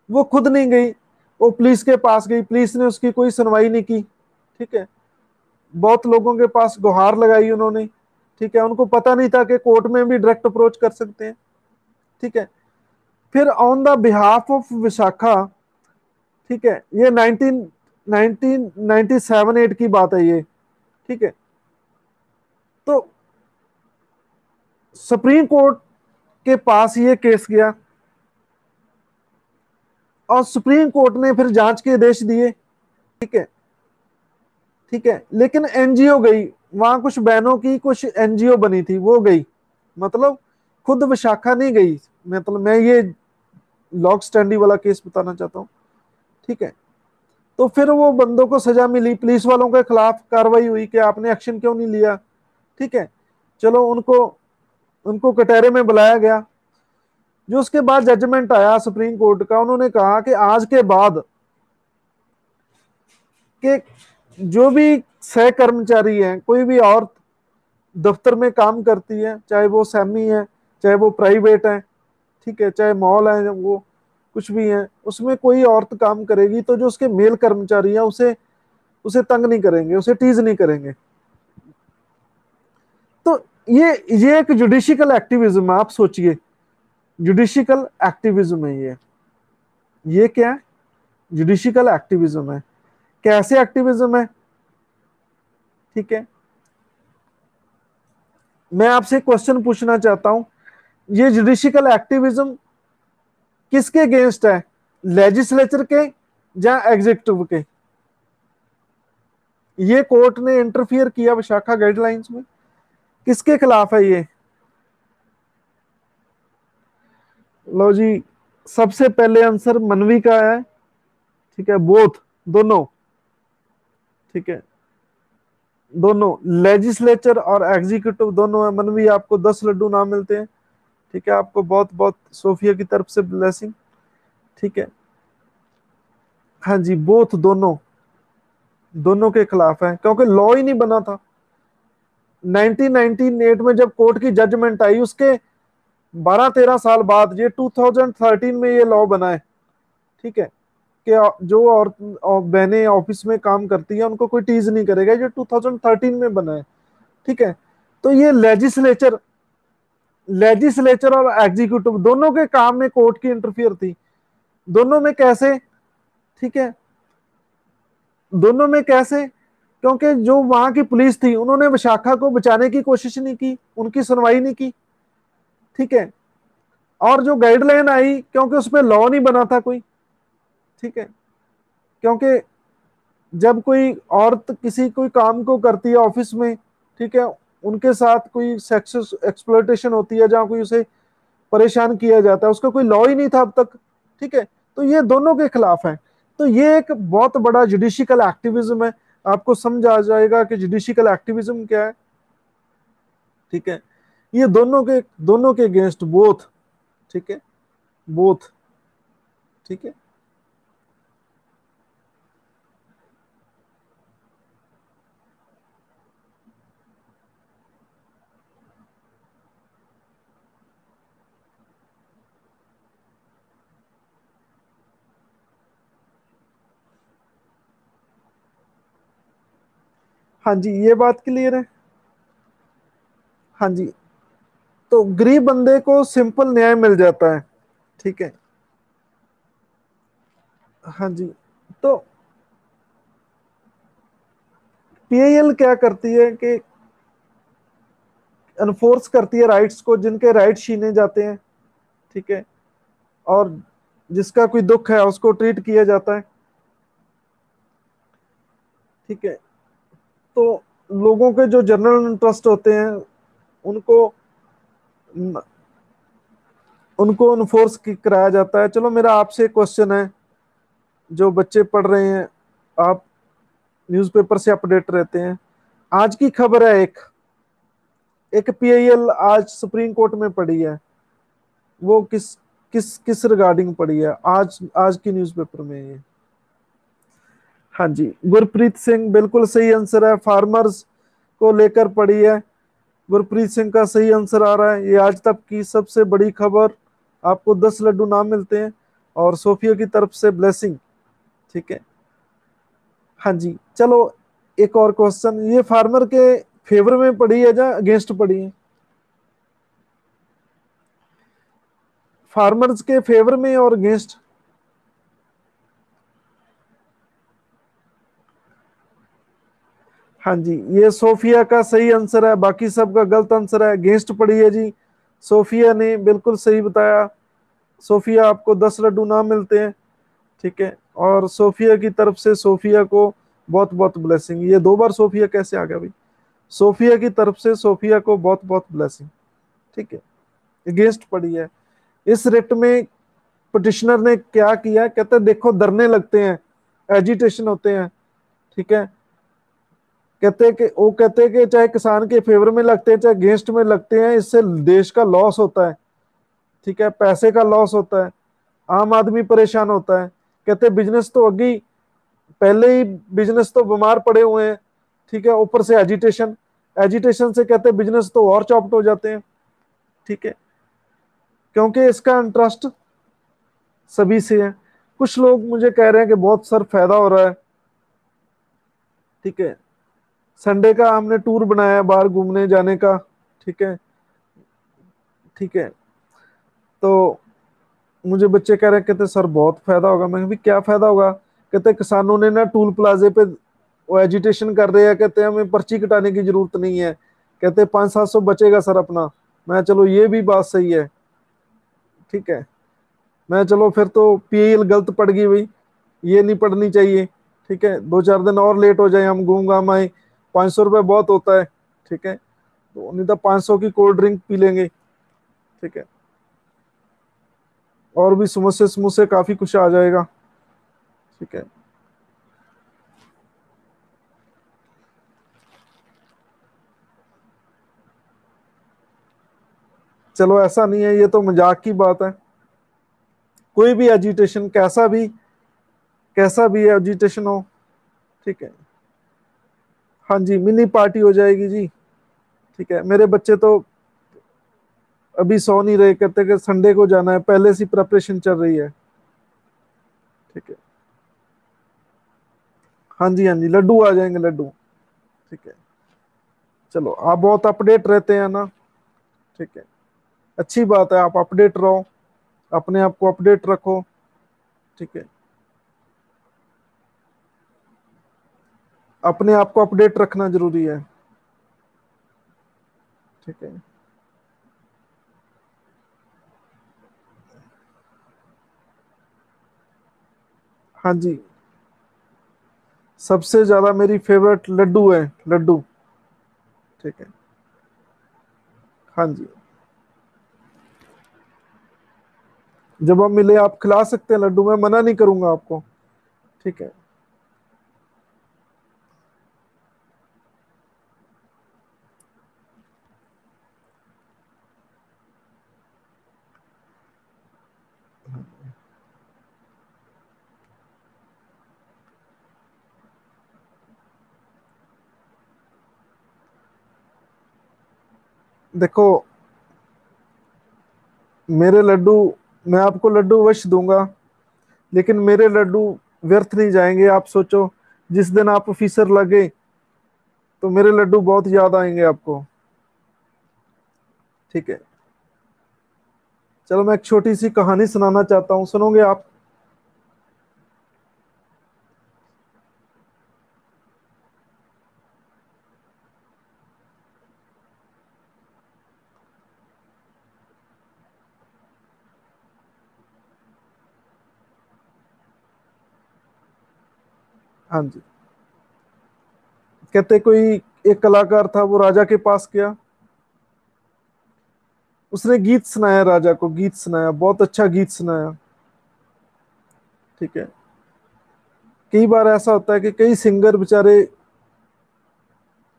S1: वो खुद नहीं गई, वो पुलिस के पास गई, पुलिस ने उसकी कोई सुनवाई नहीं की। ठीक है। बहुत लोगों के पास गुहार लगाई उन्होंने। ठीक है। उनको पता नहीं था कि कोर्ट में भी डायरेक्ट अप्रोच कर सकते हैं। ठीक है। फिर on the behalf of Vishakha, ठीक है, ये 1997-8 की बात है ये। ठीक है। तो सुप्रीम कोर्ट के पास ये केस गया, और सुप्रीम कोर्ट ने फिर जांच के आदेश दिए। ठीक है। ठीक है। लेकिन एनजीओ गई वहां, कुछ बहनों की कुछ एनजीओ बनी थी, वो गई, मतलब खुद विशाखा नहीं गई। मतलब मैं ये लॉक स्टैंडी वाला केस बताना चाहता हूँ। ठीक है। तो फिर वो बंदों को सजा मिली, पुलिस वालों के खिलाफ कार्रवाई हुई कि आपने एक्शन क्यों नहीं लिया। ठीक है। चलो, उनको उनको कटहरे में बुलाया गया। जो उसके बाद जजमेंट आया सुप्रीम कोर्ट का, उन्होंने कहा कि आज के बाद कि जो भी सह कर्मचारी हैं, कोई भी औरत दफ्तर में काम करती है, चाहे वो सेमी है, चाहे वो प्राइवेट है, ठीक है, चाहे मॉल है, वो कुछ भी है, उसमें कोई औरत काम करेगी तो जो उसके मेल कर्मचारी हैं उसे उसे तंग नहीं करेंगे, उसे टीज नहीं करेंगे। तो ये एक जुडिशियल एक्टिविज्म है, आप सोचिए, जुडिशियल एक्टिविज्म है ये क्या है? जुडिशियल एक्टिविज्म है। कैसे एक्टिविज्म है? ठीक है। मैं आपसे क्वेश्चन पूछना चाहता हूं, ये जुडिशियल एक्टिविज्म किसके अगेंस्ट है? लेजिस्लेचर के या एग्जीक्यूटिव के? ये कोर्ट ने इंटरफियर किया विशाखा गाइडलाइंस में, किसके खिलाफ है ये? लो जी, सबसे पहले आंसर मनवी का है। ठीक है, बोथ, दोनों। ठीक है, दोनों लेजिस्लेचर और एग्जीक्यूटिव दोनों है। मनवी, आपको 10 लड्डू ना मिलते हैं। ठीक है, आपको बहुत बहुत सोफिया की तरफ से ब्लेसिंग। ठीक है। हाँ जी, बोथ, दोनों, दोनों के खिलाफ है, क्योंकि लॉ ही नहीं बना था। 1998 में जब कोर्ट की जजमेंट आई, उसके 12-13 साल बाद ये 2013 में ये लॉ बना है। ठीक है, कि जो और बहनें ऑफिस में काम करती है उनको कोई टीज नहीं करेगा, जो 2013 में बना है। ठीक है। तो ये लेजिस्लेचर लेजिस्लेचर और एग्जीक्यूटिव दोनों के काम में कोर्ट की इंटरफियर थी। दोनों में कैसे? ठीक है, दोनों में कैसे? क्योंकि जो वहां की पुलिस थी उन्होंने विशाखा को बचाने की कोशिश नहीं की, उनकी सुनवाई नहीं की। ठीक है, और जो गाइडलाइन आई, क्योंकि उसमें लॉ नहीं बना था कोई। ठीक है, क्योंकि जब कोई औरत किसी कोई काम को करती है ऑफिस में, ठीक है, उनके साथ कोई सेक्स एक्सप्लॉयटेशन होती है, जहां कोई उसे परेशान किया जाता है, उसका कोई लॉ ही नहीं था अब तक। ठीक है, तो ये दोनों के खिलाफ है। तो ये एक बहुत बड़ा जुडिशियल एक्टिविज्म है। आपको समझ आ जाएगा कि जुडिशियल एक्टिविज्म क्या है। ठीक है, ये दोनों के अगेंस्ट बोथ। ठीक है, बोथ। ठीक है, हाँ जी, ये बात क्लियर है। हाँ जी, तो गरीब बंदे को सिंपल न्याय मिल जाता है। ठीक है, हाँ जी, तो पीआईएल क्या करती है कि एनफोर्स करती है राइट्स को, जिनके राइट्स छीने जाते हैं। ठीक है, और जिसका कोई दुख है उसको ट्रीट किया जाता है। ठीक है, तो लोगों के जो जनरल इंटरेस्ट होते हैं उनको उनको इन्फोर्स कराया जाता है। चलो, मेरा आपसे क्वेश्चन है, जो बच्चे पढ़ रहे हैं, आप न्यूज़पेपर से अपडेट रहते हैं। आज की खबर है, एक एक पीआईएल आज सुप्रीम कोर्ट में पड़ी है। वो किस किस किस रिगार्डिंग पड़ी है? आज आज की न्यूज़पेपर में ये। हाँ जी, गुरप्रीत सिंह बिल्कुल सही आंसर है। फार्मर्स को लेकर पड़ी है। गुरप्रीत सिंह का सही आंसर आ रहा है। ये आज तक की सबसे बड़ी खबर। आपको 10 लड्डू नाम मिलते हैं और सोफिया की तरफ से ब्लेसिंग। ठीक है, हाँ जी, चलो, एक और क्वेश्चन। ये फार्मर के फेवर में पड़ी है या अगेंस्ट पड़ी है? फार्मर्स के फेवर में और अगेंस्ट? हाँ जी, ये सोफिया का सही आंसर है, बाकी सबका गलत आंसर है, अगेंस्ट पड़ी है जी। सोफिया ने बिल्कुल सही बताया। सोफिया, आपको 10 लड्डू नाम मिलते हैं। ठीक है, और सोफिया की तरफ से सोफिया को बहुत बहुत ब्लेसिंग। ये 2 बार सोफिया कैसे आ गया भाई? सोफिया की तरफ से सोफिया को बहुत बहुत ब्लेसिंग। ठीक है, अगेंस्ट पड़ी है। इस रिट में पिटिशनर ने क्या किया, कहते हैं देखो धरने लगते हैं, एजिटेशन होते हैं। ठीक है, कहते हैं कि चाहे किसान के फेवर में लगते हैं चाहे अगेंस्ट में लगते हैं, इससे देश का लॉस होता है। ठीक है, पैसे का लॉस होता है, आम आदमी परेशान होता है। कहते हैं बिजनेस तो अभी पहले ही बिजनेस तो बीमार पड़े हुए हैं। ठीक है, ऊपर से एजिटेशन, एजिटेशन से कहते हैं बिजनेस तो और चौपट हो जाते हैं। ठीक है, क्योंकि इसका इंटरेस्ट सभी से है। कुछ लोग मुझे कह रहे हैं कि बहुत सर फायदा हो रहा है। ठीक है, संडे का हमने टूर बनाया है बाहर घूमने जाने का। ठीक है, ठीक है, तो मुझे बच्चे कह रहे हैं, कहते सर बहुत फायदा होगा। मैं भी क्या फायदा होगा? कहते किसानों ने ना टूल प्लाजे पे वो एजिटेशन कर रहे हैं, कहते हैं हमें पर्ची कटाने की जरूरत नहीं है, कहते 500-700 बचेगा सर अपना। मैं चलो ये भी बात सही है। ठीक है, मैं चलो फिर तो पीएल गलत पड़ गई भाई, ये नहीं पढ़नी चाहिए। ठीक है, 2-4 दिन और लेट हो जाए, हम घूम घाम आए, 500 रुपये बहुत होता है। ठीक है, तो नहीं तो 500 की कोल्ड ड्रिंक पी लेंगे। ठीक है, और भी समोसे समोसे काफी कुछ आ जाएगा। ठीक है, चलो ऐसा नहीं है, ये तो मजाक की बात है। कोई भी एजिटेशन, कैसा भी एजिटेशन हो। ठीक है, हाँ जी, मिनी पार्टी हो जाएगी जी। ठीक है, मेरे बच्चे तो अभी सो नहीं रहे, कहते कि संडे को जाना है, पहले से प्रेपरेशन चल रही है। ठीक है, हाँ जी, हाँ जी, लड्डू आ जाएंगे, लड्डू। ठीक है, चलो, आप बहुत अपडेट रहते हैं ना। ठीक है, अच्छी बात है, आप अपडेट रहो, अपने आप को अपडेट रखो। ठीक है, अपने आप को अपडेट रखना जरूरी है। ठीक है। हाँ जी, सबसे ज्यादा मेरी फेवरेट लड्डू है, लड्डू। ठीक है। हाँ जी, जब आप मिले आप खिला सकते हैं लड्डू, मैं मना नहीं करूंगा आपको। ठीक है। देखो, मेरे लड्डू, मैं आपको लड्डू अवश्य दूंगा, लेकिन मेरे लड्डू व्यर्थ नहीं जाएंगे। आप सोचो, जिस दिन आप ऑफिसर लगे तो मेरे लड्डू बहुत याद आएंगे आपको। ठीक है। चलो मैं एक छोटी सी कहानी सुनाना चाहता हूँ, सुनोगे आप? हाँ जी। कहते कोई एक कलाकार था, वो राजा के पास गया, उसने गीत सुनाया, राजा को गीत सुनाया, बहुत अच्छा गीत सुनाया। ठीक है। कई बार ऐसा होता है कि कई सिंगर बेचारे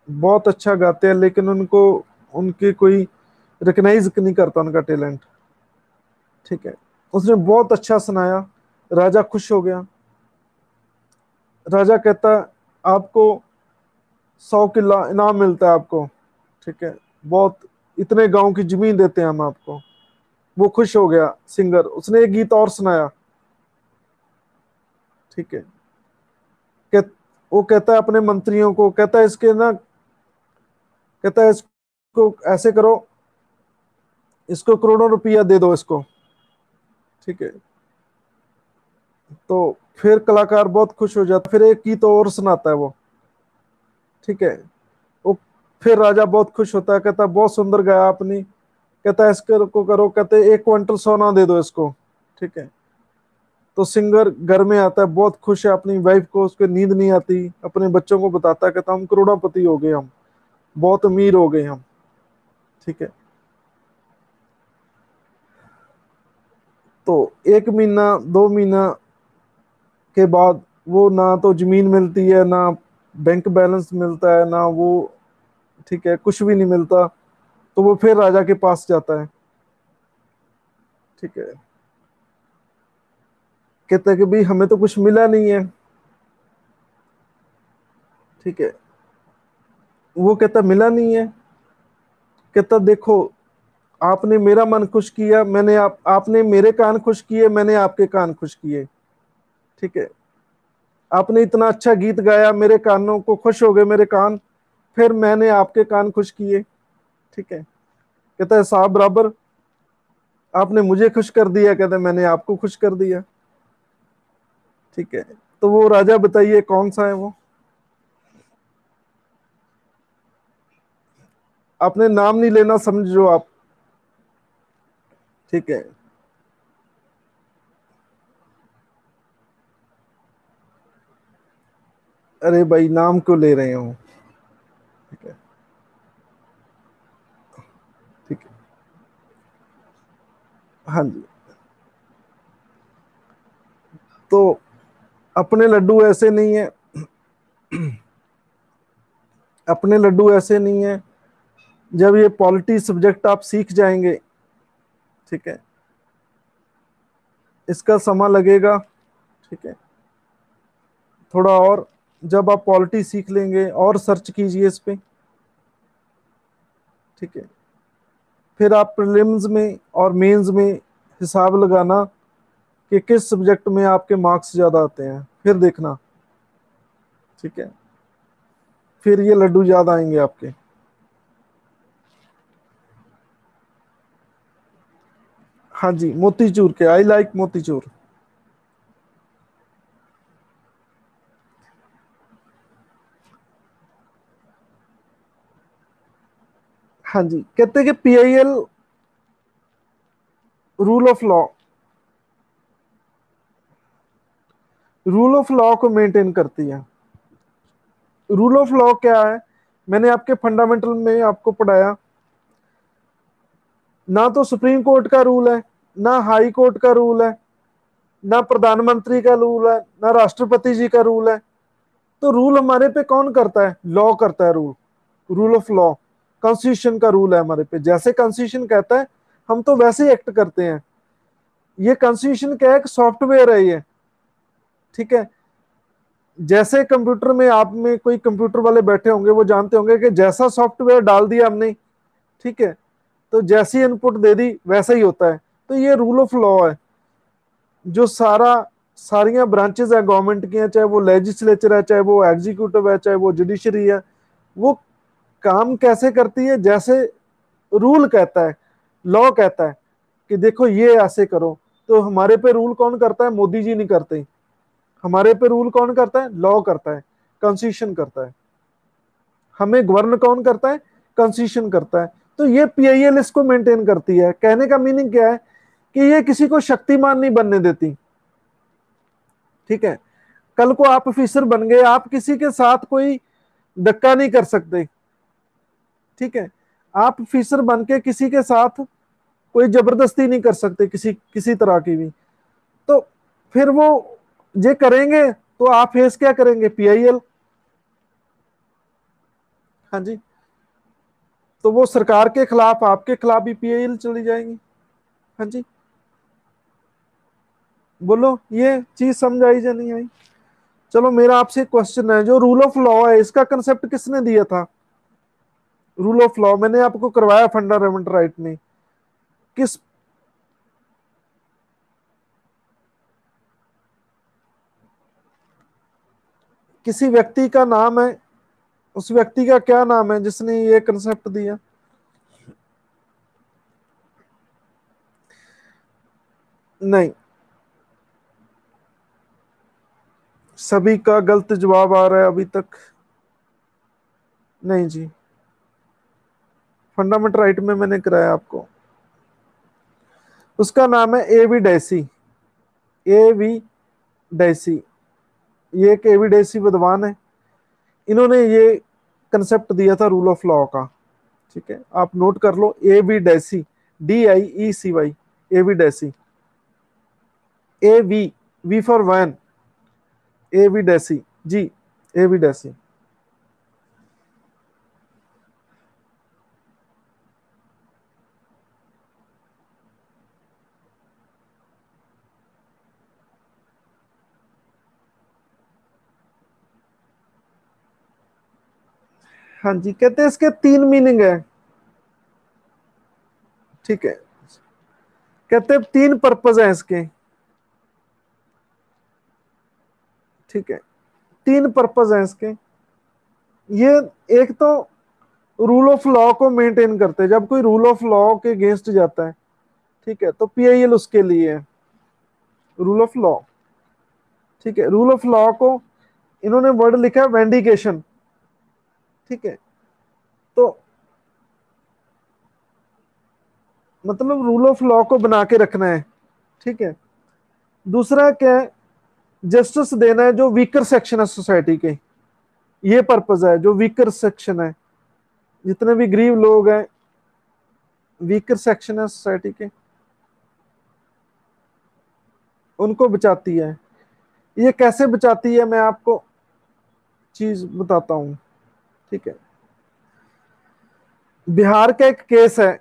S1: बहुत अच्छा गाते हैं, लेकिन उनको, उनके कोई रिकग्नाइज नहीं करता उनका टैलेंट। ठीक है। उसने बहुत अच्छा सुनाया, राजा खुश हो गया। राजा कहता, आपको 100 किला इनाम मिलता है आपको। ठीक है, बहुत, इतने गांव की जमीन देते हैं हम आपको। वो खुश हो गया सिंगर, उसने एक गीत और सुनाया। ठीक है। कह, वो कहता है अपने मंत्रियों को, कहता है इसके ना, कहता है इसको ऐसे करो, इसको करोड़ों रुपया दे दो इसको। ठीक है। तो फिर कलाकार बहुत खुश हो जाता, फिर एक गीत और सुनाता है वो। ठीक है। वो, फिर राजा बहुत खुश होता है, कहता है बहुत सुंदर गाया आपने। कहता है इसके को करो, कहते हैं 1 क्विंटल सोना दे दो इसको। ठीक है। तो सिंगर घर में आता है, बहुत खुश है, अपनी वाइफ को, उसको नींद नहीं आती, अपने बच्चों को बताता है, कहता हम करोड़पति हो गए, हम बहुत अमीर हो गए हम। ठीक है। तो 1 महीना, 2 महीना के बाद वो ना तो जमीन मिलती है, ना बैंक बैलेंस मिलता है, ना वो, ठीक है, कुछ भी नहीं मिलता। तो वो फिर राजा के पास जाता है। ठीक है। कहता है कि भाई हमें तो कुछ मिला नहीं है। ठीक है। वो कहता मिला नहीं है। कहता देखो, आपने मेरा मन खुश किया, मैंने आपने मेरे कान खुश किए, मैंने आपके कान खुश किए। ठीक है। आपने इतना अच्छा गीत गाया, मेरे कानों को खुश हो गए मेरे कान, फिर मैंने आपके कान खुश किए। ठीक है। कहता है साहब बराबर, आपने मुझे खुश कर दिया, कहते मैंने आपको खुश कर दिया। ठीक है। तो वो राजा बताइए कौन सा है वो? आपने नाम नहीं लेना, समझो आप। ठीक है। अरे भाई नाम क्यों ले रहे हो? ठीक है। ठीक है। हाँ जी। तो अपने लड्डू ऐसे नहीं है, अपने लड्डू ऐसे नहीं है। जब ये पॉलिटी सब्जेक्ट आप सीख जाएंगे, ठीक है, इसका समय लगेगा। ठीक है। थोड़ा और, जब आप पॉलिटी सीख लेंगे और सर्च कीजिए इस पे। ठीक है। फिर आप प्रीलिम्स में और मेंस में हिसाब लगाना कि किस सब्जेक्ट में आपके मार्क्स ज्यादा आते हैं, फिर देखना। ठीक है। फिर ये लड्डू याद आएंगे आपके। हाँ जी, मोतीचूर के, आई लाइक मोतीचूर। हाँ जी, कहते हैं कि PIL rule of law, rule of law को मेंटेन करती है। रूल ऑफ लॉ क्या है? मैंने आपके फंडामेंटल में आपको पढ़ाया, ना तो सुप्रीम कोर्ट का रूल है, ना हाई कोर्ट का रूल है, ना प्रधानमंत्री का रूल है, ना राष्ट्रपति जी का रूल है। तो रूल हमारे पे कौन करता है? लॉ करता है rule, rule of law. Constitution का रूल है हमारे पे, जैसे कॉन्स्टिट्यूशन कहता है हम तो वैसे ही एक्ट करते हैं। ये कॉन्स्टिट्यूशन क्या है? एक सॉफ्टवेयर है ये, ठीक है। जैसे कंप्यूटर में, आप में कोई कंप्यूटर वाले बैठे होंगे, वो जानते होंगे कि जैसा सॉफ्टवेयर डाल दिया हमने, ठीक है, तो जैसी इनपुट दे दी वैसा ही होता है। तो ये रूल ऑफ लॉ है। जो सारियां ब्रांचेस है गवर्नमेंट की हैं, चाहे वो लेजिस्लेचर है, चाहे वो एग्जीक्यूटिव है, चाहे वो जुडिशरी है, वो काम कैसे करती है? जैसे रूल कहता है, लॉ कहता है कि देखो ये ऐसे करो। तो हमारे पे रूल कौन करता है? मोदी जी नहीं करते। हमारे पे रूल कौन करता है? लॉ करता है, कॉन्स्टिट्यूशन करता है। हमें गवर्न कौन करता है? कॉन्स्टिट्यूशन करता है। तो ये पीआईएल इसको मेंटेन करती है। कहने का मीनिंग क्या है? कि ये किसी को शक्तिमान नहीं बनने देती, ठीक है। कल को आप ऑफिसर बन गए, आप किसी के साथ कोई धक्का नहीं कर सकते, ठीक है। आप ऑफिसर बन के किसी के साथ कोई जबरदस्ती नहीं कर सकते, किसी किसी तरह की भी। तो फिर वो ये करेंगे तो आप फेस क्या करेंगे? पीआईएल। हाँ जी, तो वो सरकार के खिलाफ, आपके खिलाफ भी पीआईएल चली जाएंगी। हाँ जी, बोलो, ये चीज समझ आई या नहीं आई? चलो, मेरा आपसे क्वेश्चन है, जो रूल ऑफ लॉ है इसका कंसेप्ट किसने दिया था? रूल ऑफ लॉ मैंने आपको करवाया फंडामेंटल राइट में। किस किसी व्यक्ति का नाम है, उस व्यक्ति का क्या नाम है जिसने ये कंसेप्ट दिया? नहीं, सभी का गलत जवाब आ रहा है अभी तक। नहीं जी, फंडामेंटल राइट में मैंने कराया आपको। उसका नाम है A V Dicey. A V Dicey, ये एक एविडेसी विद्वान है। इन्होंने ये कंसेप्ट दिया था रूल ऑफ लॉ का, ठीक है। आप नोट कर लो, A V Dicey, DIECY, A V Dicey. A V for Venn, A V Dicey ji, A V Dicey. हाँ जी, कहते हैं इसके तीन मीनिंग है, ठीक है। कहते हैं तीन पर्पज है इसके, ठीक है। तीन पर्पज है इसके। ये एक तो रूल ऑफ लॉ को मेंटेन करते हैं, जब कोई रूल ऑफ लॉ के अगेंस्ट जाता है, ठीक है, तो पीआईएल उसके लिए है, रूल ऑफ लॉ, ठीक है। रूल ऑफ लॉ को इन्होंने वर्ड लिखा है वेंडिकेशन, ठीक है। तो मतलब रूल ऑफ लॉ को बना के रखना है, ठीक है। दूसरा क्या है? जस्टिस देना है जो वीकर सेक्शन है सोसाइटी के। ये पर्पज है, जो वीकर सेक्शन है, जितने भी गरीब लोग हैं, वीकर सेक्शन है सोसाइटी के, उनको बचाती है। ये कैसे बचाती है मैं आपको चीज बताता हूं, ठीक है। बिहार का एक केस है,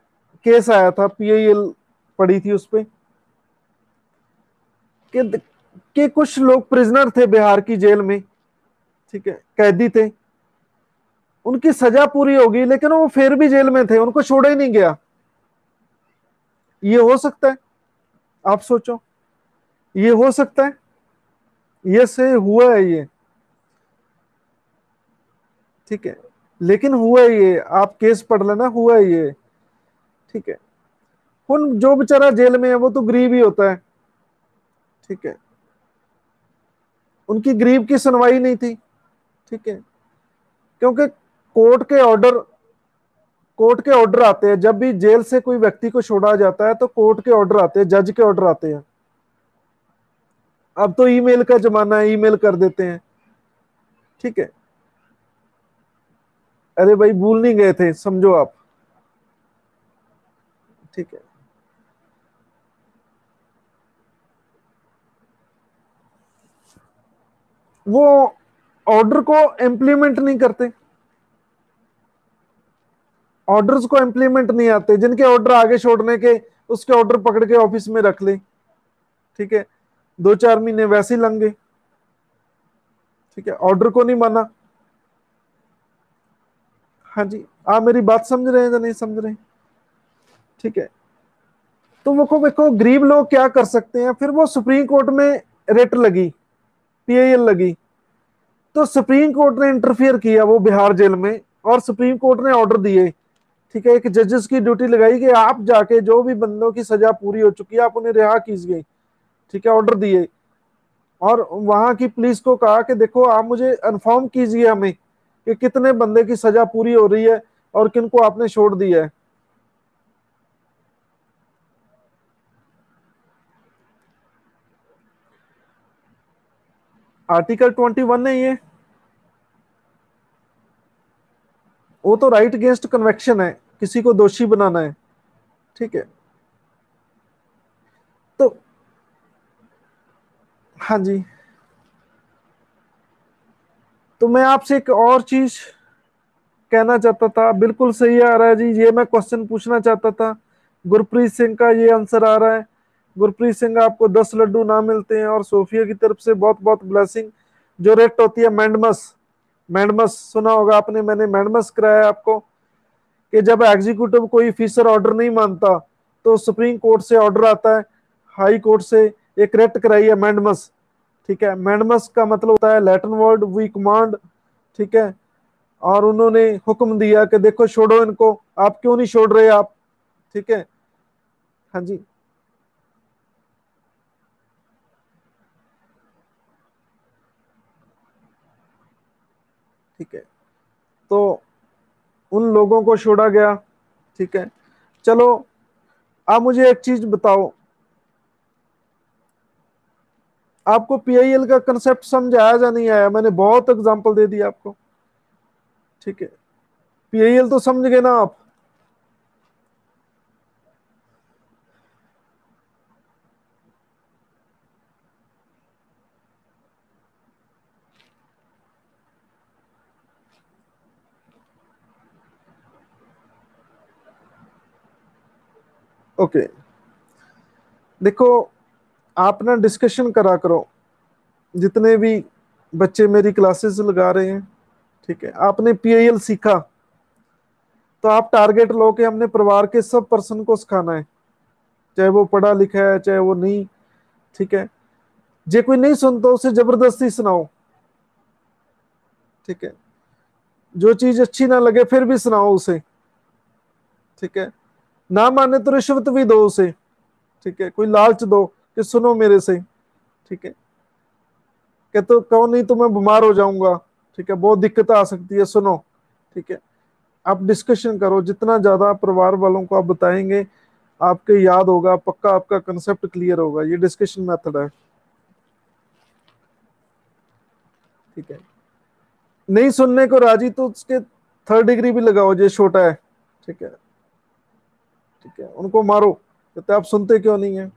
S1: केस आया था, पीआईएल पड़ी थी उस पे कि कुछ लोग प्रिजनर थे बिहार की जेल में, ठीक है, कैदी थे। उनकी सजा पूरी होगी लेकिन वो फिर भी जेल में थे, उनको छोड़ा ही नहीं गया। ये हो सकता है? आप सोचो, ये हो सकता है? ये से हुआ है ये, ठीक है। लेकिन हुआ है ये, आप केस पढ़ लेना, हुआ है ये, ठीक है। उन जो बेचारा जेल में है वो तो गरीब ही होता है, ठीक है, उनकी गरीब की सुनवाई नहीं थी, ठीक है, क्योंकि कोर्ट के ऑर्डर आते हैं। जब भी जेल से कोई व्यक्ति को छोड़ा जाता है तो कोर्ट के ऑर्डर आते हैं, जज के ऑर्डर आते हैं। अब तो ईमेल का जमाना है, ईमेल कर देते हैं, ठीक है। अरे भाई भूल नहीं गए थे, समझो आप, ठीक है। वो ऑर्डर को इम्प्लीमेंट नहीं करते, ऑर्डर्स को इम्प्लीमेंट नहीं आते, जिनके ऑर्डर आगे छोड़ने के, उसके ऑर्डर पकड़ के ऑफिस में रख ले, ठीक है, 2-4 महीने वैसे ही लंघे, ठीक है, ऑर्डर को नहीं माना। हाँ जी, आप मेरी बात समझ रहे हैं या नहीं समझ रहे हैं, ठीक है। तो वो को देखो गरीब लोग क्या कर सकते हैं, फिर वो सुप्रीम कोर्ट में रेट लगी, पीआईएल लगी, तो सुप्रीम कोर्ट ने इंटरफियर किया वो बिहार जेल में, और सुप्रीम कोर्ट ने ऑर्डर दिए, ठीक है, एक जजेस की ड्यूटी लगाई कि आप जाके जो भी बंदों की सजा पूरी हो चुकी है आप उन्हें रिहा कीजिए, ठीक है, ऑर्डर दिए। और वहां की पुलिस को कहा कि देखो आप मुझे इन्फॉर्म कीजिए हमें कि कितने बंदे की सजा पूरी हो रही है और किनको आपने छोड़ दिया है। आर्टिकल 21 है ये, वो तो राइट अगेंस्ट कन्वेक्शन है, किसी को दोषी बनाना है, ठीक है। तो हाँ जी, तो मैं आपसे एक और चीज कहना चाहता था, बिल्कुल सही आ रहा है जी, ये मैं क्वेश्चन पूछना चाहता था। गुरप्रीत सिंह का ये आंसर आ रहा है। गुरप्रीत सिंह, आपको 10 लड्डू ना मिलते हैं और सोफिया की तरफ से बहुत बहुत ब्लेसिंग। जो रेट होती है मैंडमस, मैंडमस सुना होगा आपने, मैंने मैंडमस कराया आपको कि जब एग्जीक्यूटिव कोई फीसर ऑर्डर नहीं मानता तो सुप्रीम कोर्ट से ऑर्डर आता है, हाई कोर्ट से एक रेट कराई है मैंडमस, ठीक है। मैंडमस का मतलब होता है लैटिन वर्ड वी कमांड, ठीक है। और उन्होंने हुक्म दिया कि देखो छोड़ो इनको, आप क्यों नहीं छोड़ रहे आप, ठीक है। हाँ जी, ठीक है। तो उन लोगों को छोड़ा गया, ठीक है। चलो, आप मुझे एक चीज बताओ, आपको पीआईएल का कंसेप्ट समझ आया या नहीं आया? मैंने बहुत एग्जांपल दे दिया आपको, ठीक है। पीआईएल तो समझ गए ना आप? ओके, देखो, आप ना डिस्कशन करा करो, जितने भी बच्चे मेरी क्लासेस लगा रहे हैं, ठीक है। आपने पीआईएल सीखा तो आप टारगेट लो कि हमने परिवार के सब पर्सन को सिखाना है, चाहे वो पढ़ा लिखा है चाहे वो नहीं, ठीक है। जे कोई नहीं सुनता उसे जबरदस्ती सुनाओ, ठीक है। जो चीज अच्छी ना लगे फिर भी सुनाओ उसे, ठीक है। ना माने तो रिश्वत भी दो उसे, ठीक है, कोई लालच दो कि सुनो मेरे से, ठीक है। कि तो कहो नहीं तो मैं बीमार हो जाऊंगा, ठीक है, बहुत दिक्कत आ सकती है, सुनो, ठीक है। आप डिस्कशन करो, जितना ज्यादा परिवार वालों को आप बताएंगे आपके याद होगा, पक्का आपका कंसेप्ट क्लियर होगा। ये डिस्कशन मेथड है, ठीक है। नहीं सुनने को राजी तो उसके 3rd डिग्री भी लगाओ, जो छोटा है, ठीक है, ठीक है, उनको मारो, कहते आप सुनते क्यों नहीं है,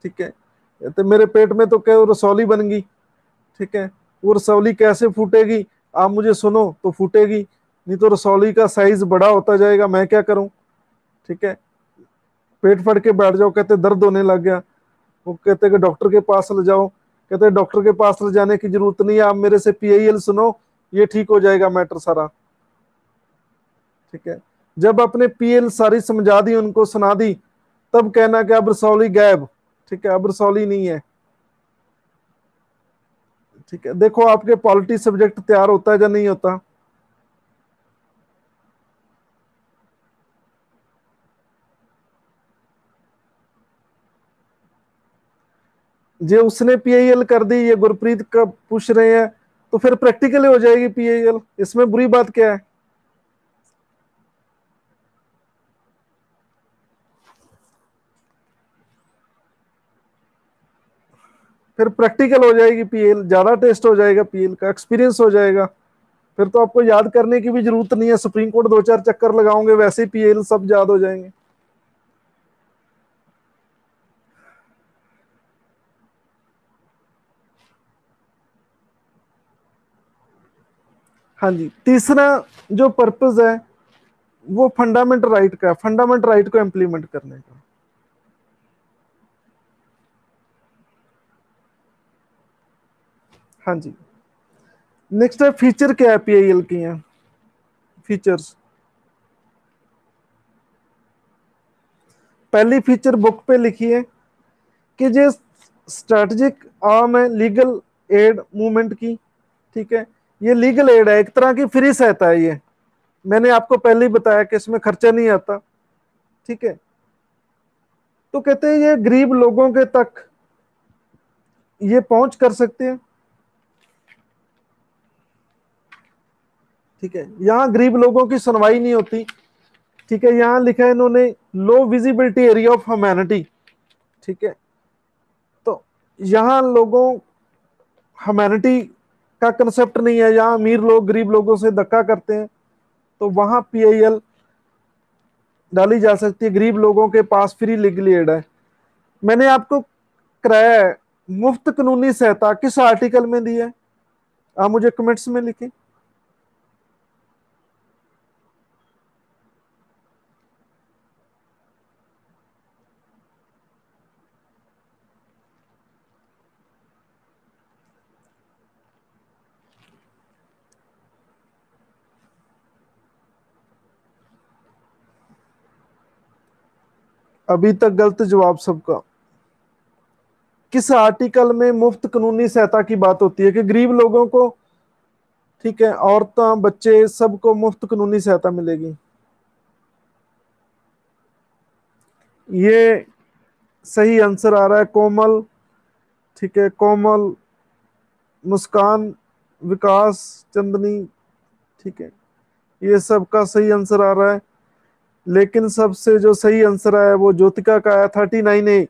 S1: ठीक है। कहते मेरे पेट में तो क्या रसौली बन गई, ठीक है, वो रसौली कैसे फूटेगी, आप मुझे सुनो तो फूटेगी, नहीं तो रसौली का साइज बड़ा होता जाएगा, मैं क्या करूं, ठीक है। पेट फट के बैठ जाओ, कहते दर्द होने लग गया, वो कहते कि डॉक्टर के पास ले जाओ, कहते डॉक्टर के पास ले जाने की जरूरत नहीं है, आप मेरे से पीआईएल सुनो, ये ठीक हो जाएगा मैटर सारा, ठीक है। जब अपने पीएल सारी समझा दी, उनको सुना दी, तब कहना कि अब रसौली गायब, ठीक है, अब रसौली नहीं है, ठीक है। देखो आपके पॉलिटी सब्जेक्ट तैयार होता है या नहीं होता? जे उसने पीआईएल कर दी, ये गुरप्रीत का पूछ रहे हैं, तो फिर प्रैक्टिकली हो जाएगी पीआईएल, इसमें बुरी बात क्या है? फिर प्रैक्टिकल हो जाएगी पीएल, ज्यादा टेस्ट हो जाएगा, पीएल का एक्सपीरियंस हो जाएगा। फिर तो आपको याद करने की भी जरूरत नहीं है, सुप्रीम कोर्ट दो चार चक्कर लगाओगे, वैसे ही पीएल सब याद हो जाएंगे। हाँ जी, तीसरा जो पर्पस है वो फंडामेंट राइट का है, फंडामेंट राइट को इम्प्लीमेंट करने का। हाँ जी। नेक्स्ट है फीचर, क्या है पीआईएल की है फीचर्स। पहली फीचर बुक पे लिखी है कि जो स्ट्रेटेजिक आर्म है लीगल एड मूवमेंट की, ठीक है, ये लीगल एड है, एक तरह की फ्री सहायता है ये। मैंने आपको पहले ही बताया कि इसमें खर्चा नहीं आता, ठीक है। तो कहते हैं ये गरीब लोगों के तक ये पहुंच कर सकते हैं, ठीक है। यहाँ गरीब लोगों की सुनवाई नहीं होती, ठीक है। यहाँ लिखा है इन्होंने लो विजिबिलिटी एरिया ऑफ ह्यूमैनिटी, ठीक है। तो यहाँ लोगों ह्यूमैनिटी का कंसेप्ट नहीं है, यहाँ अमीर लोग गरीब लोगों से धक्का करते हैं, तो वहां पीआईएल डाली जा सकती है, गरीब लोगों के पास फ्री लीगल एड है। मैंने आपको कराया है मुफ्त कानूनी सहायता किस आर्टिकल में दी है, आप मुझे कमेंट्स में लिखें। अभी तक गलत जवाब सबका। किस आर्टिकल में मुफ्त कानूनी सहायता की बात होती है कि गरीब लोगों को, ठीक है, औरतें बच्चे सबको मुफ्त कानूनी सहायता मिलेगी? ये सही आंसर आ रहा है कोमल, ठीक है, कोमल, मुस्कान, विकास, चंदनी, ठीक है, ये सब का सही आंसर आ रहा है। लेकिन सबसे जो सही आंसर है वो ज्योतिका का है, 39A,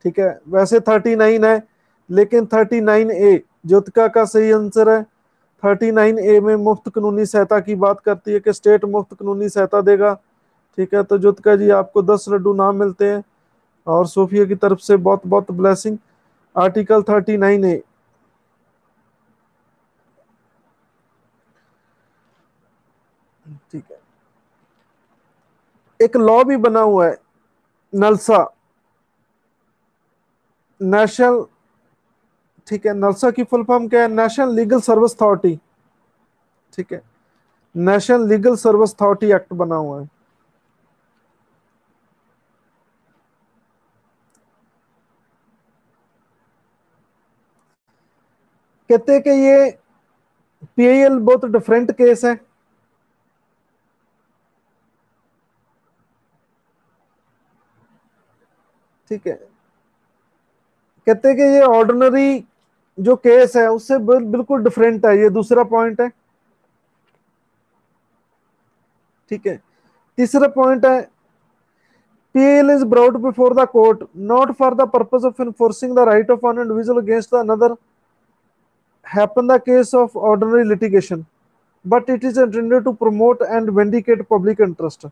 S1: ठीक है। वैसे 39 है, लेकिन 39A ज्योतिका का सही आंसर है। 39A में मुफ्त कानूनी सहायता की बात करती है कि स्टेट मुफ्त कानूनी सहायता देगा, ठीक है। तो ज्योतिका जी आपको 10 लड्डू नाम मिलते हैं, और सोफिया की तरफ से बहुत बहुत ब्लेसिंग। आर्टिकल 39A, ठीक है। एक लॉ भी बना हुआ है, नलसा, नेशनल, ठीक है, नलसा की फुल फॉर्म क्या है? नेशनल लीगल सर्विस अथॉरिटी, ठीक है, national legal service authority act बना हुआ है। कहते हैं कि ये पीआईएल बहुत डिफरेंट केस है, ठीक है। कहते हैं कि ये ऑर्डिनरी जो केस है उससे बिल्कुल डिफरेंट है, ये दूसरा पॉइंट है, ठीक है। तीसरा पॉइंट है PAL is brought before the court not for the purpose of enforcing the right of one individual against another, happen the case of ordinary litigation, but it is intended to promote and vindicate public interest।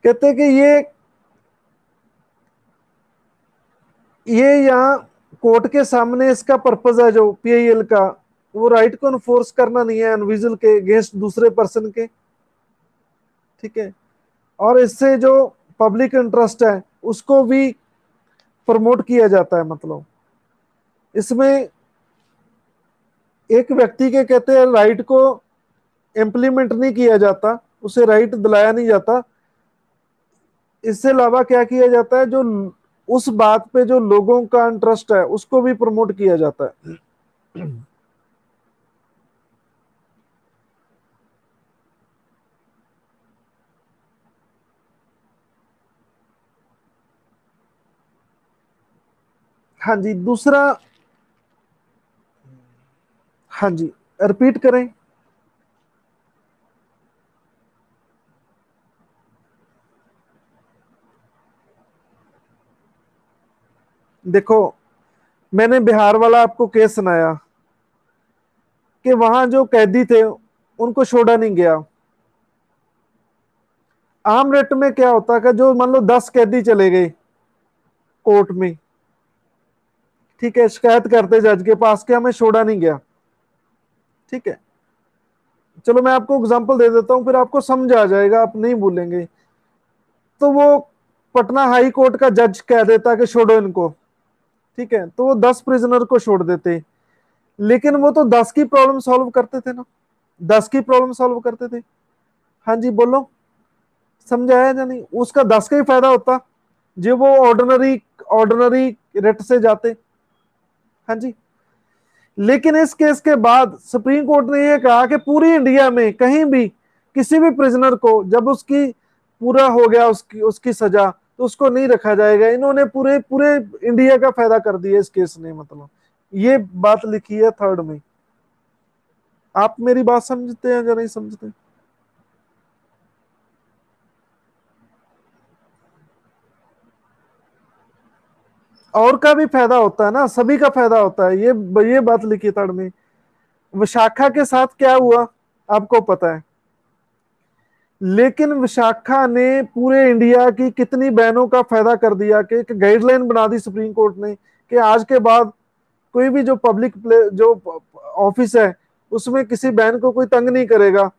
S1: कहते हैं कि ये यहाँ court के सामने इसका purpose है जो पीआईएल का, वो राइट को इन्फोर्स करना नहीं है इंडिविजुअल के अगेंस्ट दूसरे पर्सन के, ठीक है। और इससे जो पब्लिक इंटरेस्ट है उसको भी प्रमोट किया जाता है, मतलब इसमें एक व्यक्ति के, कहते हैं, राइट को इम्प्लीमेंट नहीं किया जाता, उसे राइट दिलाया नहीं जाता, इससे अलावा क्या किया जाता है, जो उस बात पे जो लोगों का इंटरेस्ट है उसको भी प्रमोट किया जाता है। हाँ जी, दूसरा, हाँ जी, रिपीट करें। देखो, मैंने बिहार वाला आपको केस सुनाया कि वहां जो कैदी थे उनको छोड़ा नहीं गया। आम रेट में क्या होता है कि जो मान लो 10 कैदी चले गए कोर्ट में, ठीक है, शिकायत करते जज के पास कि हमें छोड़ा नहीं गया, ठीक है। चलो मैं आपको एग्जांपल दे देता हूं, फिर आपको समझ आ जाएगा, आप नहीं भूलेंगे। तो वो पटना हाई कोर्ट का जज कह देता कि छोड़ो इनको, ठीक है, तो वो 10 प्रिजनर को छोड़ देते। लेकिन वो तो 10 की प्रॉब्लम सॉल्व करते थे ना, 10 की प्रॉब्लम सॉल्व करते थे। हाँ जी, बोलो, समझाया या नहीं? उसका 10 का ही फायदा होता जो वो ऑर्डिनरी ऑर्डिनरी रेट से जाते। हाँ जी। लेकिन इस केस के बाद सुप्रीम कोर्ट ने यह कहा कि पूरी इंडिया में कहीं भी किसी भी प्रिजनर को जब उसकी पूरा हो गया उसकी उसकी सजा, तो उसको नहीं रखा जाएगा। इन्होंने पूरे पूरे इंडिया का फायदा कर दिया इस केस ने, मतलब ये बात लिखी है थर्ड में। आप मेरी बात समझते हैं या नहीं समझते? और का भी फायदा होता है ना, सभी का फायदा होता है, ये बात लिखी थर्ड में। विशाखा के साथ क्या हुआ आपको पता है। लेकिन विशाखा ने पूरे इंडिया की कितनी बहनों का फायदा कर दिया कि एक गाइडलाइन बना दी सुप्रीम कोर्ट ने कि आज के बाद कोई भी जो पब्लिक जो ऑफिस है उसमें किसी बहन को कोई तंग नहीं करेगा।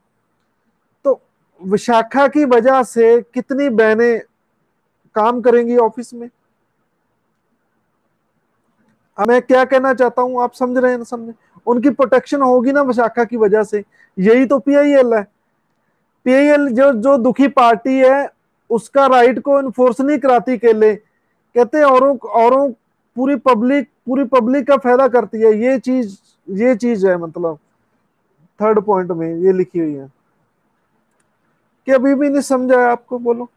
S1: तो विशाखा की वजह से कितनी बहनें काम करेंगी ऑफिस में। अब मैं क्या कहना चाहता हूं, आप समझ रहे हैं ना? समझे, उनकी प्रोटेक्शन होगी ना विशाखा की वजह से। यही तो पीआईएल है। पीआईएल जो जो दुखी पार्टी है उसका राइट को इन्फोर्स नहीं कराती के लिए, कहते हैं औरों औरों पूरी पब्लिक का फायदा करती है। ये चीज है, मतलब थर्ड पॉइंट में ये लिखी हुई है। कि अभी भी नहीं समझा है आपको, बोलो।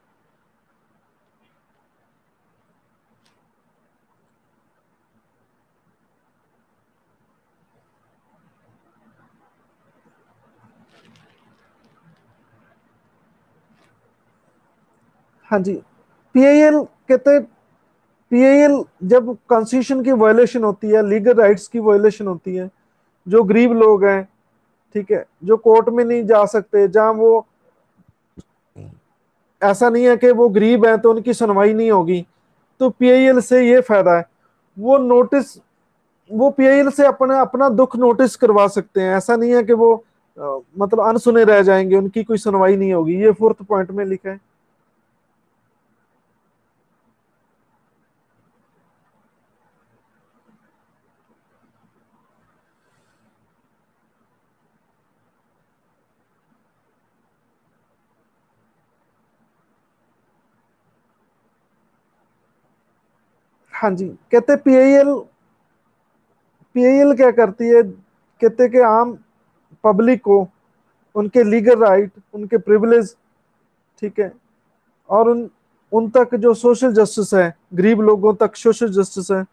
S1: हाँ जी, पीआईएल कहते, पीआईएल जब कॉन्स्टिट्यूशन की वायलेशन होती है, लीगल राइट्स की वायलेशन होती है, जो गरीब लोग हैं, ठीक है, जो कोर्ट में नहीं जा सकते, जहां वो, ऐसा नहीं है कि वो गरीब हैं तो उनकी सुनवाई नहीं होगी, तो पीआईएल से ये फायदा है, वो नोटिस, वो पीआईएल से अपना अपना दुख नोटिस करवा सकते हैं। ऐसा नहीं है कि वो मतलब अनसुने रह जाएंगे, उनकी कोई सुनवाई नहीं होगी। ये फोर्थ पॉइंट में लिखा है। हाँ जी, कहते पीआईएल, पीआईएल क्या करती है, कहते कि आम पब्लिक को उनके लीगल राइट, उनके प्रिविलेज, ठीक है, और उन उन तक जो सोशल जस्टिस है, गरीब लोगों तक सोशल जस्टिस है,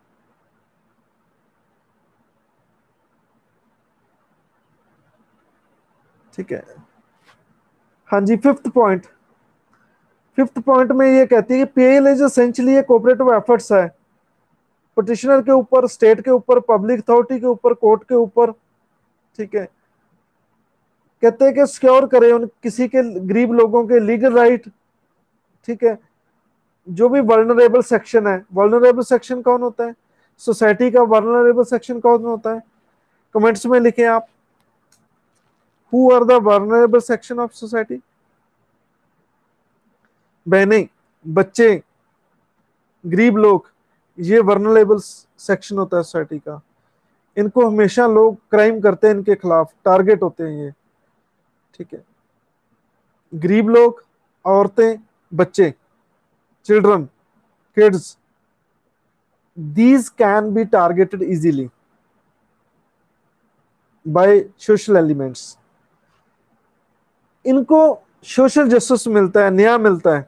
S1: ठीक है। हाँ जी, फिफ्थ पॉइंट में ये कहती है कि PL is essentially cooperative efforts है, पिटिशनर के ऊपर, स्टेट के ऊपर, पब्लिक अथॉरिटी के ऊपर, कोर्ट के ऊपर, ठीक है। कहते हैं कि सिक्योर करे उन किसी के गरीब लोगों के लीगल राइट, ठीक है। जो भी वर्नरेबल सेक्शन है, वर्नरेबल सेक्शन कौन होता है, सोसाइटी का वर्नरेबल सेक्शन कौन होता है, कमेंट्स में लिखें आप। Who are the vulnerable section of society? बहनें, बच्चे, गरीब लोग, ये वर्नरेबल सेक्शन होता है सोसाइटी का। इनको हमेशा लोग क्राइम करते हैं, इनके खिलाफ टारगेट होते हैं ये, ठीक है। गरीब लोग, औरतें, बच्चे, children, kids, these can be targeted easily by social elements। इनको सोशल जस्टिस मिलता है, न्याय मिलता है,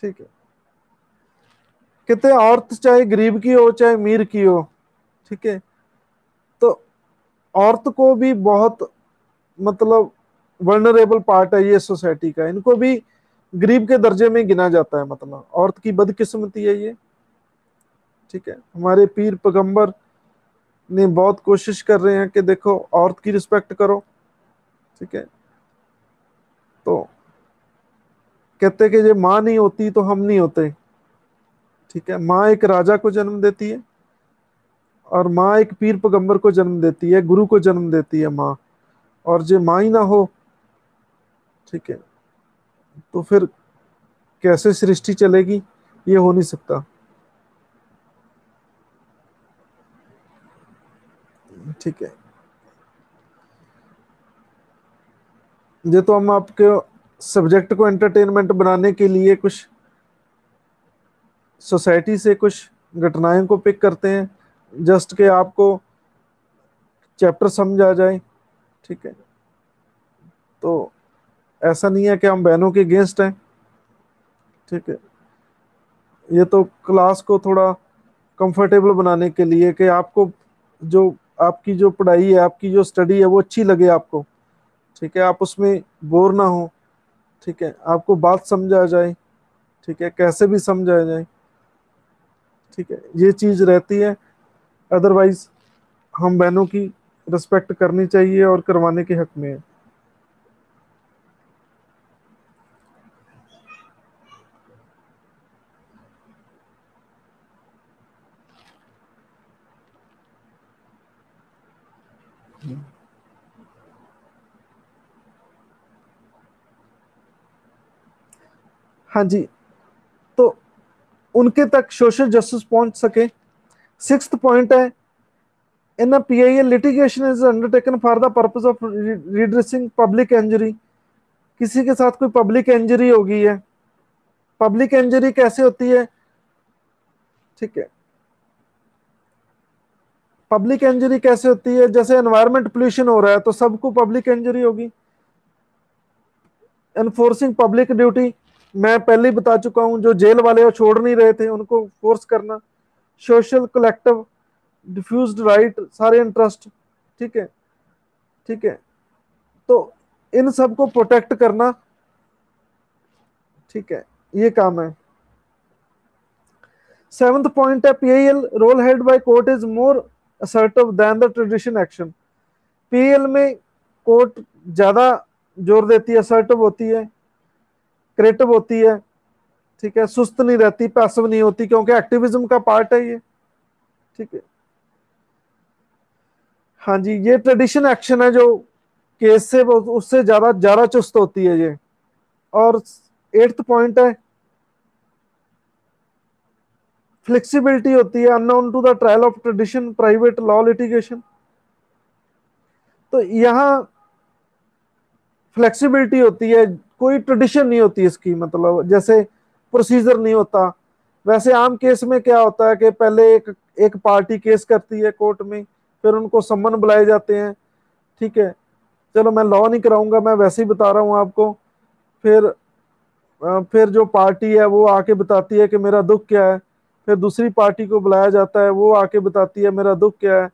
S1: ठीक है। कहते हैं औरत चाहे गरीब की हो चाहे अमीर की हो, ठीक है, तो औरत को भी बहुत मतलब वर्नरेबल पार्ट है ये सोसाइटी का, इनको भी गरीब के दर्जे में गिना जाता है, मतलब औरत की बदकिस्मती है ये। ठीक है, हमारे पीर पैगंबर ने बहुत कोशिश कर रहे हैं कि देखो औरत की रिस्पेक्ट करो। ठीक है, तो कहते कि ये माँ नहीं होती तो हम नहीं होते। ठीक है, माँ एक राजा को जन्म देती है और माँ एक पीर पैगंबर को जन्म देती है, गुरु को जन्म देती है माँ। और जो माँ ही ना हो, ठीक है, तो फिर कैसे सृष्टि चलेगी, ये हो नहीं सकता। ठीक है, ये तो हम आपके सब्जेक्ट को एंटरटेनमेंट बनाने के लिए कुछ सोसाइटी से कुछ घटनाएं को पिक करते हैं, जस्ट के आपको चैप्टर समझ आ जाए। ठीक है, तो ऐसा नहीं है कि हम बहनों के अगेंस्ट हैं। ठीक है, ये तो क्लास को थोड़ा कंफर्टेबल बनाने के लिए कि आपको जो आपकी जो पढ़ाई है, आपकी जो स्टडी है वो अच्छी लगे आपको। ठीक है, आप उसमें बोर ना हो। ठीक है, आपको बात समझ आ जाए। ठीक है, कैसे भी समझ आ जाए। ठीक है, ये चीज रहती है। अदरवाइज हम बहनों की रिस्पेक्ट करनी चाहिए और करवाने के हक में है। हाँ जी, तो उनके तक सोशल जस्टिस पहुंच सके। सिक्स्थ पॉइंट है, in a PIL litigation is undertaken for the purpose of redressing public injury. किसी के साथ कोई पब्लिक इंजरी हो गई है। पब्लिक इंजरी कैसे होती है? ठीक है, पब्लिक इंजरी कैसे होती है? जैसे एनवायरमेंट पोल्यूशन हो रहा है तो सबको पब्लिक इंजरी होगी। एनफोर्सिंग पब्लिक ड्यूटी, मैं पहले ही बता चुका हूं, जो जेल वाले वो छोड़ नहीं रहे थे उनको फोर्स करना। सोशल कलेक्टिव डिफ्यूज्ड राइट, सारे इंटरेस्ट। ठीक है, ठीक है, तो इन सबको प्रोटेक्ट करना, ठीक है, ये काम है। सेवंथ पॉइंट है, PIL role had by court is more assertive than the tradition action. PL में कोर्ट ज्यादा जोर देती है, असर्टिव होती है, क्रिएटिव होती है। ठीक है, सुस्त नहीं रहती, पैसिव नहीं होती, क्योंकि एक्टिविज्म का पार्ट है ये। ठीक है, हाँ जी, ये ट्रेडिशन एक्शन है जो केस से उससे ज्यादा ज्यादा चुस्त होती है ये। और एट्थ पॉइंट है, फ्लेक्सिबिलिटी होती है, unknown to the trial of tradition private law litigation. तो यहाँ फ्लेक्सिबिलिटी होती है, कोई ट्रेडिशन नहीं होती इसकी, मतलब जैसे प्रोसीजर नहीं होता। वैसे आम केस में क्या होता है कि पहले एक एक पार्टी केस करती है कोर्ट में, फिर उनको सम्मन बुलाए जाते हैं। ठीक है, चलो मैं लॉ नहीं कराऊंगा, मैं वैसे ही बता रहा हूँ आपको। फिर फिर जो पार्टी है वो आके बताती है कि मेरा दुख क्या है। फिर दूसरी पार्टी को बुलाया जाता है, वो आके बताती है मेरा दुख क्या है।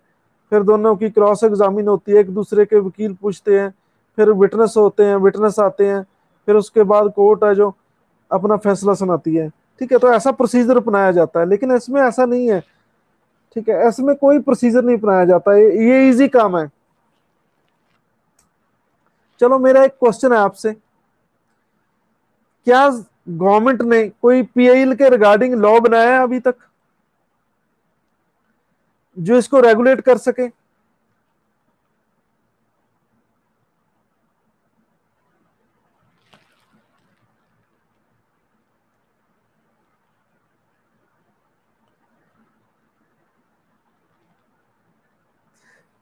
S1: फिर दोनों की क्रॉस एग्जामिन होती है, एक दूसरे के वकील पूछते हैं, फिर विटनेस होते हैं, विटनेस आते हैं, फिर उसके बाद कोर्ट है जो अपना फैसला सुनाती है। ठीक है, तो ऐसा प्रोसीजर अपनाया जाता है, लेकिन इसमें ऐसा नहीं है। ठीक है, इसमें कोई प्रोसीजर नहीं अपनाया जाता है, ये इजी काम है। चलो, मेरा एक क्वेश्चन है आपसे, क्या गवर्नमेंट ने कोई पीआईएल के रिगार्डिंग लॉ बनाया है अभी तक जो इसको रेगुलेट कर सके?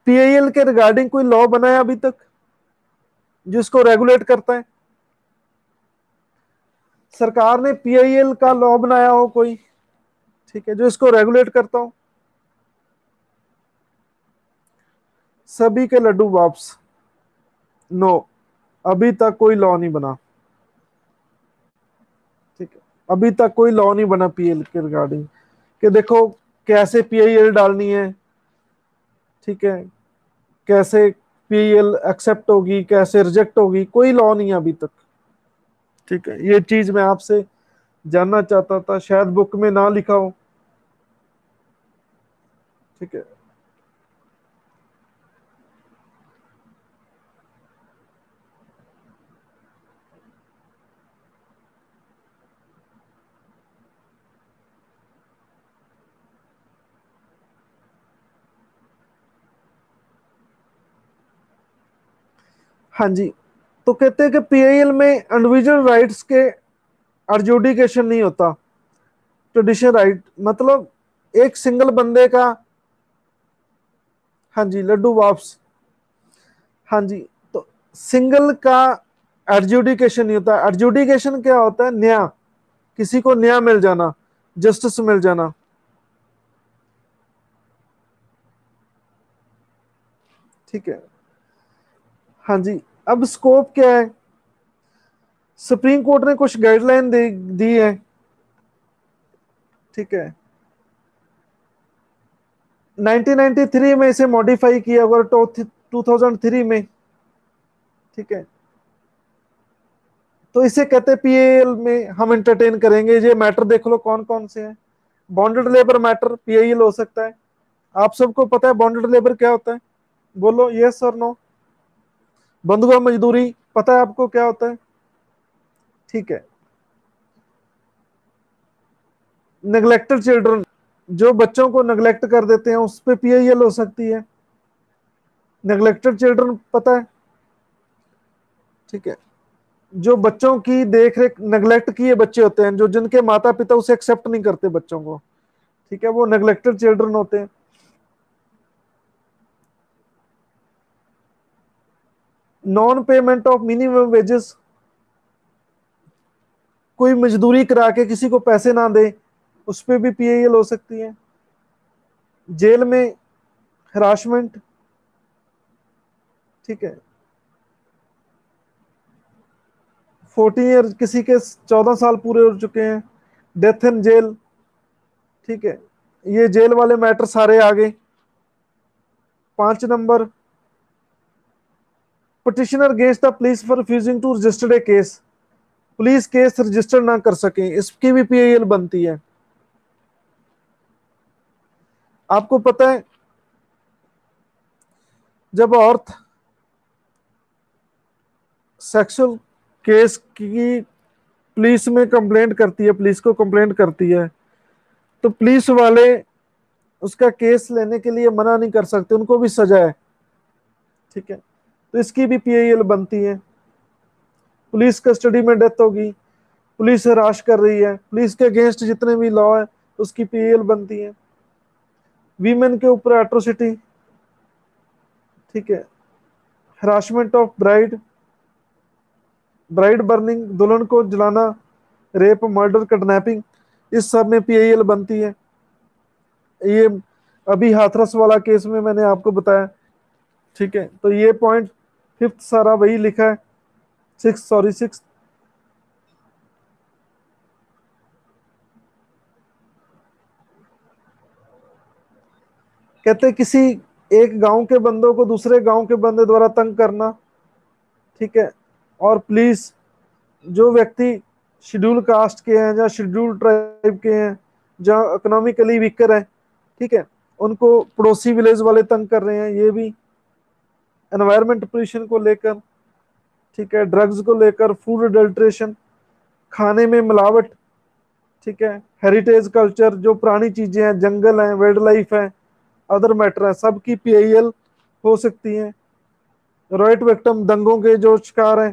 S1: पीआईएल के रिगार्डिंग कोई लॉ बना है अभी तक जो इसको रेगुलेट करता है? सरकार ने पीआईएल का लॉ बनाया हो कोई, ठीक है, जो इसको रेगुलेट करता हो? सभी के लड्डू वापस। नो, अभी तक कोई लॉ नहीं बना। ठीक है, अभी तक कोई लॉ नहीं बना पीएल के रिगार्डिंग। कि देखो कैसे पीआईएल डालनी है, ठीक है, कैसे पीआईएल एक्सेप्ट होगी, कैसे रिजेक्ट होगी, कोई लॉ नहीं है अभी तक। ठीक है, ये चीज मैं आपसे जानना चाहता था, शायद बुक में ना लिखा हो। ठीक है। हाँ जी, तो कहते हैं कि पीआईएल में इंडिविजुअल राइट्स के एडजुडिकेशन नहीं होता। ट्रेडिशनल राइट मतलब एक सिंगल बंदे का। हाँ जी, लड्डू वाप्स। हाँ जी, तो सिंगल का एडजुडिकेशन नहीं होता। एडजुडिकेशन क्या होता है? न्याय, किसी को न्याय मिल जाना, जस्टिस मिल जाना। ठीक है। हाँ जी, अब स्कोप क्या है? सुप्रीम कोर्ट ने कुछ गाइडलाइन दी है। ठीक है, 1993 में इसे मॉडिफाई किया अगर तो 2003 में। ठीक है, तो इसे कहते हैं पीएल में हम एंटरटेन करेंगे। ये मैटर देख लो कौन कौन से हैं। बॉन्डेड लेबर मैटर पीएल हो सकता है। आप सबको पता है बॉन्डेड लेबर क्या होता है? बोलो यस और नो। बंधुआ मजदूरी पता है आपको क्या होता है? ठीक है। नेग्लेक्टेड चिल्ड्रन, जो बच्चों को नेग्लेक्ट कर देते हैं उस पे पीआईएल हो सकती है। नेग्लेक्टेड चिल्ड्रन पता है? ठीक है, जो बच्चों की देख रेख नेग्लेक्ट किए बच्चे होते हैं, जो जिनके माता पिता उसे एक्सेप्ट नहीं करते बच्चों को, ठीक है, वो नेग्लेक्टेड चिल्ड्रन होते हैं। Non payment of minimum wages, कोई मजदूरी करा के किसी को पैसे ना दे, उस पर भी पीआईएल हो सकती है। जेल में हरासमेंट। ठीक है, 14 ईयर, किसी के 14 साल पूरे हो चुके हैं, डेथ इन जेल। ठीक है, ये जेल वाले मैटर सारे आ गए। 5 number, petitioner against the police for refusing to registered a case, police case register ना कर सके, इसकी भी पीआईएल बनती है। आपको पता है जब औरत सेक्सुअल केस की पुलिस में कंप्लेंट करती है, पुलिस को कंप्लेंट करती है, तो पुलिस वाले उसका केस लेने के लिए मना नहीं कर सकते, उनको भी सजा है। ठीक है, तो इसकी भी पीआईएल बनती है। पुलिस कस्टडी में डेथ होगी, पुलिस हराश कर रही है, पुलिस के अगेंस्ट जितने भी लॉ है उसकी पीआईएल बनती है। वीमेन के ऊपर एट्रोसिटी। ठीक है, harassment of bride, bride burning, दुल्हन को जलाना, रेप, मर्डर, किडनैपिंग, इस सब में पीआईएल बनती है। ये अभी हाथरस वाला केस में मैंने आपको बताया। ठीक है, तो ये पॉइंट फिफ्थ सारा वही लिखा है, सिक्स, सॉरी सिक्स। कहते किसी एक गांव के बंदों को दूसरे गांव के बंदे द्वारा तंग करना। ठीक है, और पुलिस, जो व्यक्ति शेड्यूल कास्ट के हैं या शेड्यूल ट्राइब के हैं, जहाँ इकोनॉमिकली वीकर है, ठीक है, उनको पड़ोसी विलेज वाले तंग कर रहे हैं, ये भी। एनवायरमेंट पोल्यूशन को लेकर, ठीक है, ड्रग्स को लेकर, फूड अडल्ट्रेशन, खाने में मिलावट, ठीक है, हेरिटेज कल्चर, जो पुरानी चीजें हैं, जंगल हैं, वाइल्ड लाइफ है, अदर मैटर है, सबकी पीआईएल हो सकती है। राइट विक्टिम, दंगों के जो शिकार हैं,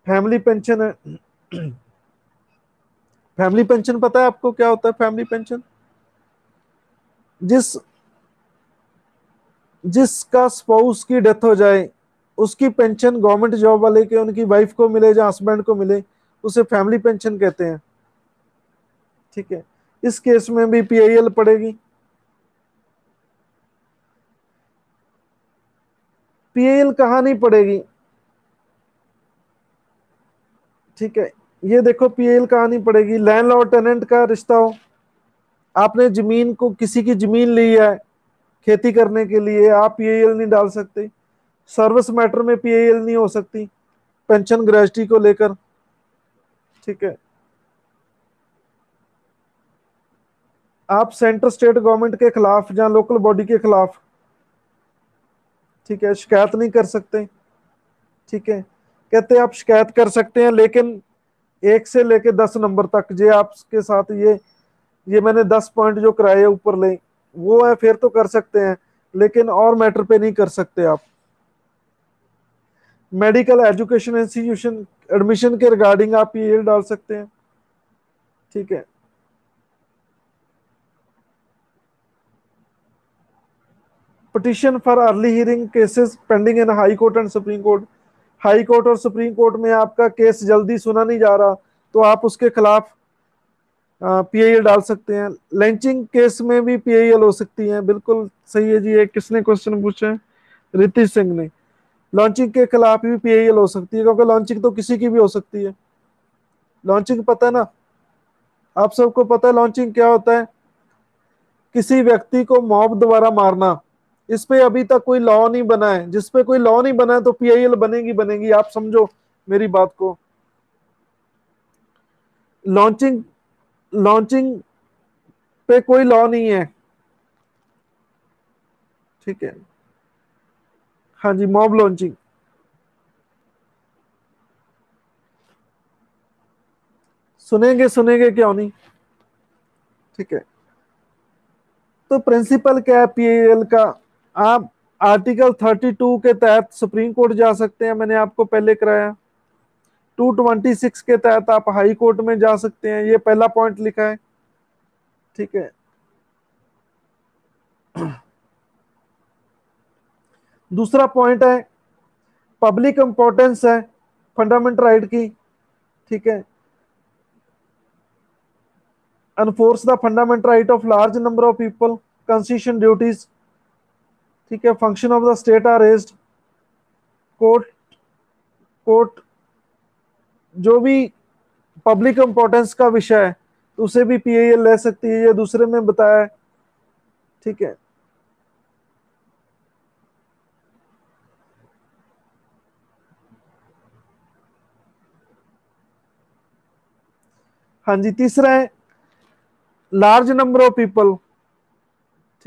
S1: फैमिली पेंशन है। फैमिली पेंशन पता है आपको क्या होता है? फैमिली पेंशन, जिस जिसका स्पाउस की डेथ हो जाए, उसकी पेंशन गवर्नमेंट जॉब वाले के उनकी वाइफ को मिले या हस्बैंड को मिले, उसे फैमिली पेंशन कहते हैं। ठीक है, इस केस में भी पीआईएल पड़ेगी। पीआईएल कहाँ नहीं पड़ेगी? ठीक है, ये देखो पीआईएल कहाँ नहीं पड़ेगी। लैंडलॉर्ड टेनेंट का रिश्ता हो, आपने जमीन को, किसी की जमीन ली है खेती करने के लिए, आप पीआईएल नहीं डाल सकते। सर्विस मैटर में पीआईएल नहीं हो सकती, पेंशन ग्रेजुटी को लेकर। ठीक है, आप सेंटर स्टेट गवर्नमेंट के खिलाफ या लोकल बॉडी के खिलाफ, ठीक है, शिकायत नहीं कर सकते। ठीक है, कहते हैं आप शिकायत कर सकते हैं, लेकिन 1 से लेके 10 नंबर तक जे आपके साथ ये मैंने 10 पॉइंट जो कराए ऊपर ले, वो है, फिर तो कर सकते हैं, लेकिन और मैटर पे नहीं कर सकते आप। मेडिकल एजुकेशन इंस्टीट्यूशन एडमिशन के रिगार्डिंग आप ये डाल सकते हैं। ठीक है, petition for early hearing cases pending in high court and supreme court. High court और सुप्रीम कोर्ट में आपका केस जल्दी सुना नहीं जा रहा, तो आप उसके खिलाफ पीआईएल डाल सकते हैं। लॉन्चिंग केस में भी पीआईएल हो सकती है, बिल्कुल सही है जी। ये किसने क्वेश्चन पूछा है? रितिश सिंह ने। लॉन्चिंग के खिलाफ भी पीआईएल हो सकती है, क्योंकि लॉन्चिंग तो किसी की भी हो सकती है। लॉन्चिंग पता है ना, आप सबको पता है लॉन्चिंग क्या होता है? किसी व्यक्ति को मॉब द्वारा मारना। इस पे अभी तक कोई लॉ नहीं बना है, जिस पे कोई लॉ नहीं बना है तो पीआईएल बनेगी बनेगी, आप समझो मेरी बात को। लॉन्चिंग लॉन्चिंग पे कोई लॉ नहीं है। ठीक है, हाँ जी, मॉब लॉन्चिंग। सुनेंगे सुनेंगे, क्यों नहीं। ठीक है, तो प्रिंसिपल क्या है पीआईएल का? आप आर्टिकल 32 के तहत सुप्रीम कोर्ट जा सकते हैं, मैंने आपको पहले कराया। 226 के तहत आप हाई कोर्ट में जा सकते हैं, ये पहला पॉइंट लिखा है। ठीक है, दूसरा पॉइंट है पब्लिक इंपॉर्टेंस है फंडामेंटल राइट की। ठीक है, enforce the fundamental right of large number of people, constitution duties. ठीक है, function of the state are raised. Court court जो भी पब्लिक इंपॉर्टेंस का विषय है उसे भी पीआईएल ले सकती है, ये दूसरे में बताया है। ठीक है, हाँ जी, तीसरा है लार्ज नंबर ऑफ पीपल।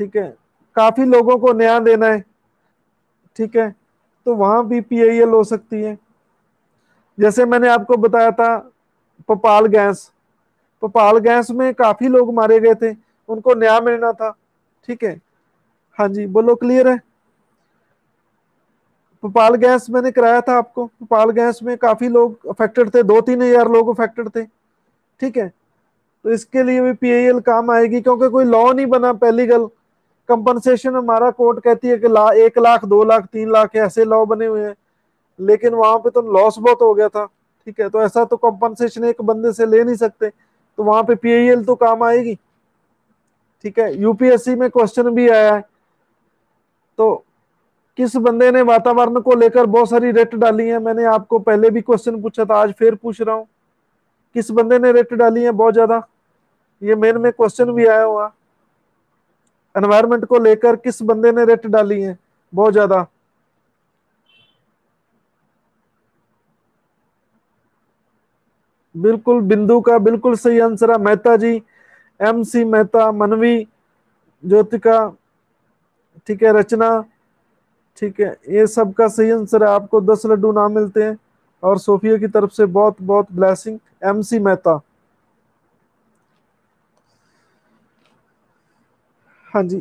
S1: ठीक है, काफी लोगों को न्याय देना है। ठीक है, तो वहां भी पीआईएल हो सकती है। जैसे मैंने आपको बताया था भोपाल गैस, भोपाल गैस में काफी लोग मारे गए थे, उनको न्याय मिलना था। ठीक है, हाँ जी, बोलो, क्लियर है? भोपाल गैस मैंने कराया था आपको, भोपाल गैस में काफी लोग अफेक्टेड थे, 2-3 हजार लोग अफेक्टेड थे। ठीक है, तो इसके लिए भी पीआईएल काम आएगी, क्योंकि कोई लॉ नहीं बना। पहली गल, कंपनसेशन हमारा कोर्ट कहती है कि 1 लाख 2 लाख 3 लाख ऐसे लॉ बने हुए हैं, लेकिन वहां पे तो लॉस बहुत हो गया था। ठीक है, तो ऐसा तो कंपनसेशन एक बंदे से ले नहीं सकते, तो वहां पे पीआईएल तो काम आएगी। ठीक है, यूपीएससी में क्वेश्चन भी आया है, तो किस बंदे ने वातावरण को लेकर बहुत सारी रेट डाली है, मैंने आपको पहले भी क्वेश्चन पूछा था, आज फिर पूछ रहा हूँ। किस बंदे ने रेट डाली है बहुत ज्यादा? ये मेन में क्वेश्चन भी आया हुआ, एनवायरमेंट को लेकर किस बंदे ने रेट डाली है बहुत ज्यादा? बिल्कुल, बिंदु का बिल्कुल सही आंसर है, मेहता जी, MC मेहता, मनवी, ज्योतिका, ठीक है, रचना। ठीक है, ये सब का सही आंसर है। आपको 10 लड्डू नाम मिलते हैं, और सोफिया की तरफ से बहुत बहुत ब्लेसिंग। MC मेहता, हाँ जी।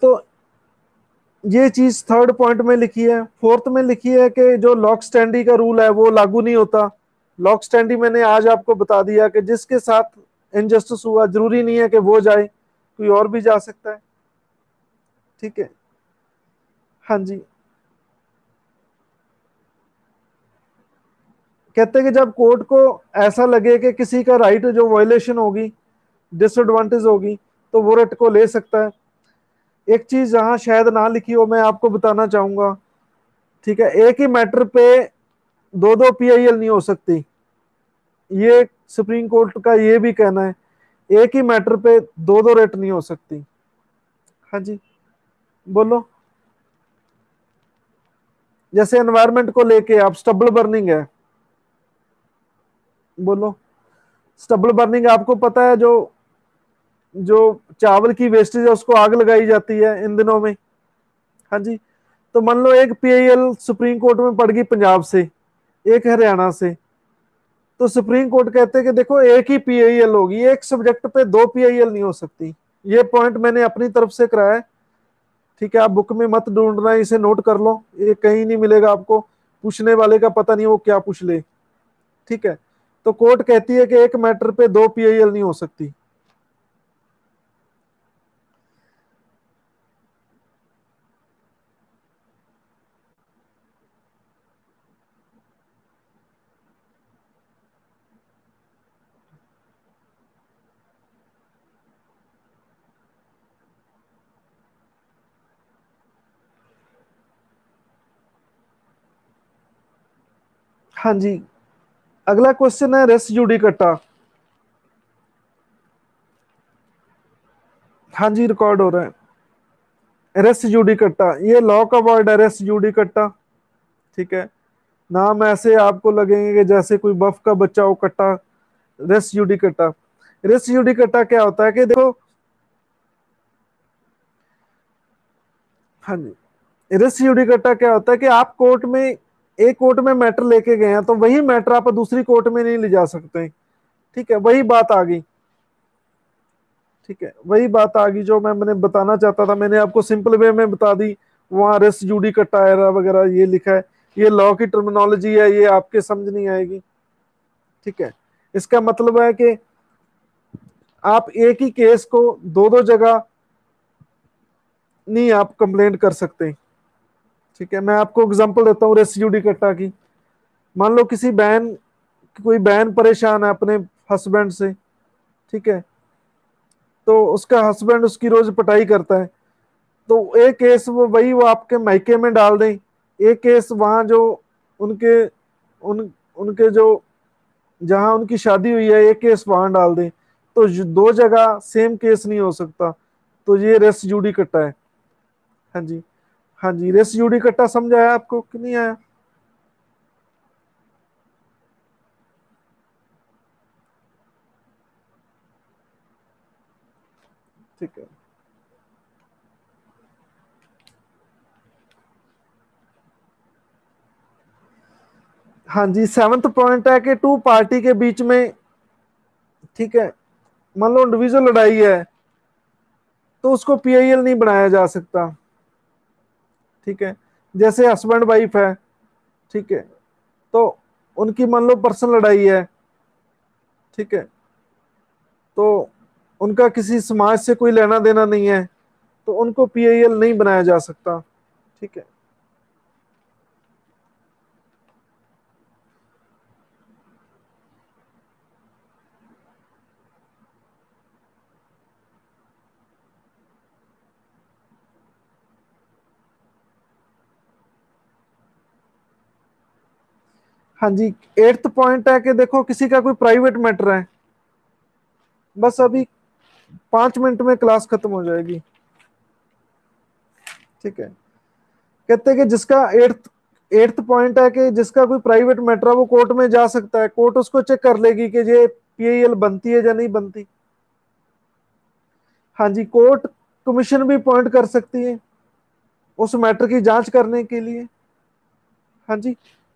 S1: तो ये चीज थर्ड पॉइंट में लिखी है। फोर्थ में लिखी है कि जो लॉक स्टैंडी का रूल है वो लागू नहीं होता। लॉक स्टैंडी मैंने आज आपको बता दिया कि जिसके साथ इनजस्टिस हुआ जरूरी नहीं है कि वो जाए, कोई और भी जा सकता है। ठीक है, हाँ जी। कहते हैं कि जब कोर्ट को ऐसा लगे कि किसी का राइट जो वायलेशन होगी, डिसएडवांटेज होगी, तो वो रेट को ले सकता है। एक चीज जहां शायद ना लिखी हो, मैं आपको बताना चाहूंगा। ठीक है, एक ही मैटर पे दो दो पीआईएल नहीं हो सकती, ये सुप्रीम कोर्ट का ये भी कहना है। एक ही मैटर पे दो दो रेट नहीं हो सकती। हाँ जी, बोलो। जैसे एनवायरनमेंट को लेके आप, स्टबल बर्निंग है, बोलो। स्टबल बर्निंग आपको पता है, जो जो चावल की वेस्टेज है उसको आग लगाई जाती है इन दिनों में। हाँ जी। तो मान लो एक पीआईएल सुप्रीम कोर्ट में पड़ गई पंजाब से, एक हरियाणा से। तो सुप्रीम कोर्ट कहते हैं कि देखो एक ही पीआईएल होगी, एक सब्जेक्ट पे दो पीआईएल नहीं हो सकती। ये पॉइंट मैंने अपनी तरफ से कराया है। ठीक है, आप बुक में मत ढूंढना, इसे नोट कर लो, ये कहीं नहीं मिलेगा आपको। पूछने वाले का पता नहीं वो क्या पूछ ले। ठीक है, तो कोर्ट कहती है कि एक मैटर पे दो पीआईएल नहीं हो सकती। हाँ जी, अगला क्वेश्चन है रेस जुडिकटा। हाँ जी, रिकॉर्ड हो रहा है। रेस जुडिकटा, ये लॉ का वर्ड है, रेस जुडिकटा। ठीक है, नाम ऐसे आपको लगेंगे कि जैसे कोई बफ का बच्चा हो, कट्टा। रेस जुडिकटा, रेस जुडिकटा क्या होता है कि देखो। हाँ जी, रेस जुडिकटा क्या होता है कि आप कोर्ट में, एक कोर्ट में मैटर लेके गए हैं, तो वही मैटर आप दूसरी कोर्ट में नहीं ले जा सकते। ठीक है, वही बात आ गई। ठीक है, वही बात आ गई जो मैंने बताना चाहता था, मैंने आपको सिंपल वे में बता दी। वहां रेस जुडिकटा एरा वगैरह ये लिखा है, ये लॉ की टर्मिनोलॉजी है, ये आपके समझ नहीं आएगी। ठीक है, इसका मतलब है कि आप एक ही केस को दो दो जगह नहीं आप कंप्लेंट कर सकते। ठीक है, मैं आपको एग्जांपल देता हूँ रेस जुडिकटा की। मान लो किसी बहन, कोई बहन परेशान है अपने हस्बैंड से। ठीक है, तो उसका हस्बैंड उसकी रोज पिटाई करता है। तो एक केस वो आपके मायके में डाल दें, एक केस वहां जो उनके उन उनके जो जहां उनकी शादी हुई है, एक केस वहां डाल दें। तो दो जगह सेम केस नहीं हो सकता। तो ये रेस जुडिकटा है। हाँ जी। हाँ जी, रेस जुडिकटा समझ आया आपको कि नहीं आया? ठीक है। हाँ जी, सेवंथ पॉइंट है कि टू पार्टी के बीच में, ठीक है, मान लो इंडिविजुअल लड़ाई है, तो उसको पीआईएल नहीं बनाया जा सकता। ठीक है, जैसे हस्बैंड वाइफ है। ठीक है, तो उनकी मान लो पर्सनल लड़ाई है। ठीक है, तो उनका किसी समाज से कोई लेना देना नहीं है, तो उनको पीआईएल नहीं बनाया जा सकता। ठीक है। हाँ जी, एट्थ पॉइंट है कि देखो किसी का कोई प्राइवेट मैटर है। बस अभी 5 मिनट में क्लास खत्म हो जाएगी। ठीक है, कहते हैं कि जिसका एट्थ एट्थ पॉइंट है कि जिसका कोई प्राइवेट मैटर है वो कोर्ट में जा सकता है, कोर्ट उसको चेक कर लेगी कि ये पीआईएल बनती है या नहीं बनती। हाँ जी, कोर्ट कमीशन भी अपॉइंट कर सकती है उस मैटर की जांच करने के लिए। हाँ जी,